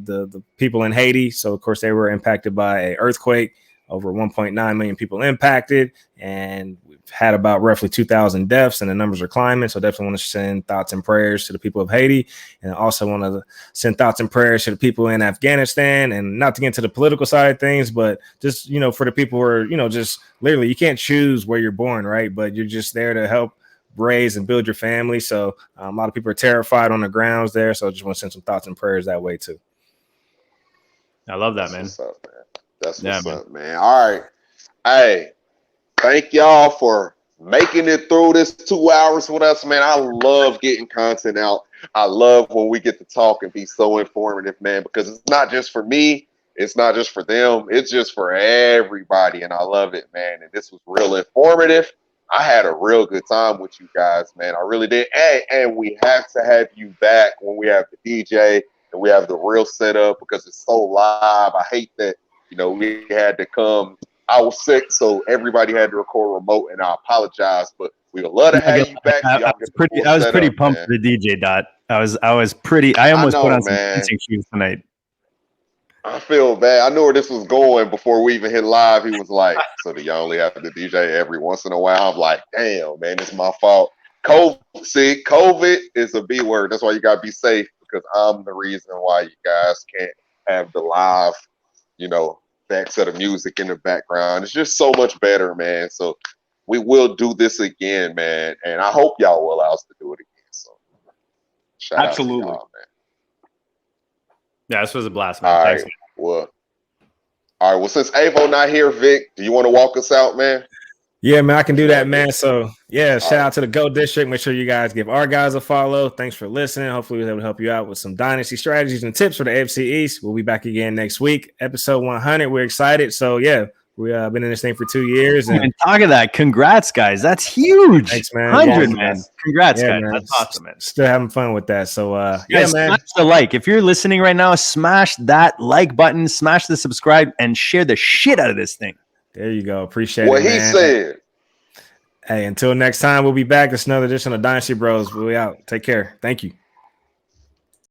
the people in Haiti. So of course they were impacted by an earthquake. Over 1.9 million people impacted, and we've had about roughly 2,000 deaths, and the numbers are climbing. So definitely want to send thoughts and prayers to the people of Haiti, and I also want to send thoughts and prayers to the people in Afghanistan. And not to get into the political side of things, but just for the people who are just literally, you can't choose where you're born, right? But you're just there to help raise and build your family. So a lot of people are terrified on the grounds there. So I just want to send some thoughts and prayers that way too. I love that, man. What's up, man? That's what's up, man. All right. Hey, thank y'all for making it through this 2 hours with us, man. I love getting content out. I love when we get to talk and be so informative, man, because it's not just for me. It's not just for them. It's just for everybody, and I love it, man. And this was real informative. I had a real good time with you guys, man. I really did. And we have to have you back when we have the DJ and we have the real setup because it's so live. I hate that. We had to come. I was sick, so everybody had to record remote, and I apologize, but we would love to have you back. I was pretty pumped for the DJ Dot. I almost put on some dancing shoes tonight. I feel bad. I knew where this was going before we even hit live. He was like, "So do y'all only have the DJ every once in a while?" I'm like, "Damn, man, it's my fault." COVID is a B word. That's why you gotta be safe because I'm the reason why you guys can't have the live, back set of music in the background. It's just so much better, man. So we will do this again, man. And I hope y'all will allow us to do it again. So shout absolutely out to y'all, man. Yeah, this was a blast, man. All Thanks. right. Well, since Avo not here, Vic, do you want to walk us out, man? Yeah, man, I can do that, man. So, shout out to the GO District. Make sure you guys give our guys a follow. Thanks for listening. Hopefully, we'll be able to help you out with some dynasty strategies and tips for the AFC East. We'll be back again next week, episode 100. We're excited. So, we've been in this thing for 2 years. And talk of that. Congrats, guys. That's huge. Thanks, man. 100, man. Congrats, guys. Man. That's awesome, man. Still having fun with that. So, man. Smash the like. If you're listening right now, smash that like button, smash the subscribe, and share the shit out of this thing. There you go. Appreciate what it, he man. said. Hey, until next time, we'll be back. It's another edition of Dynasty Bros. We'll be out. Take care. Thank you.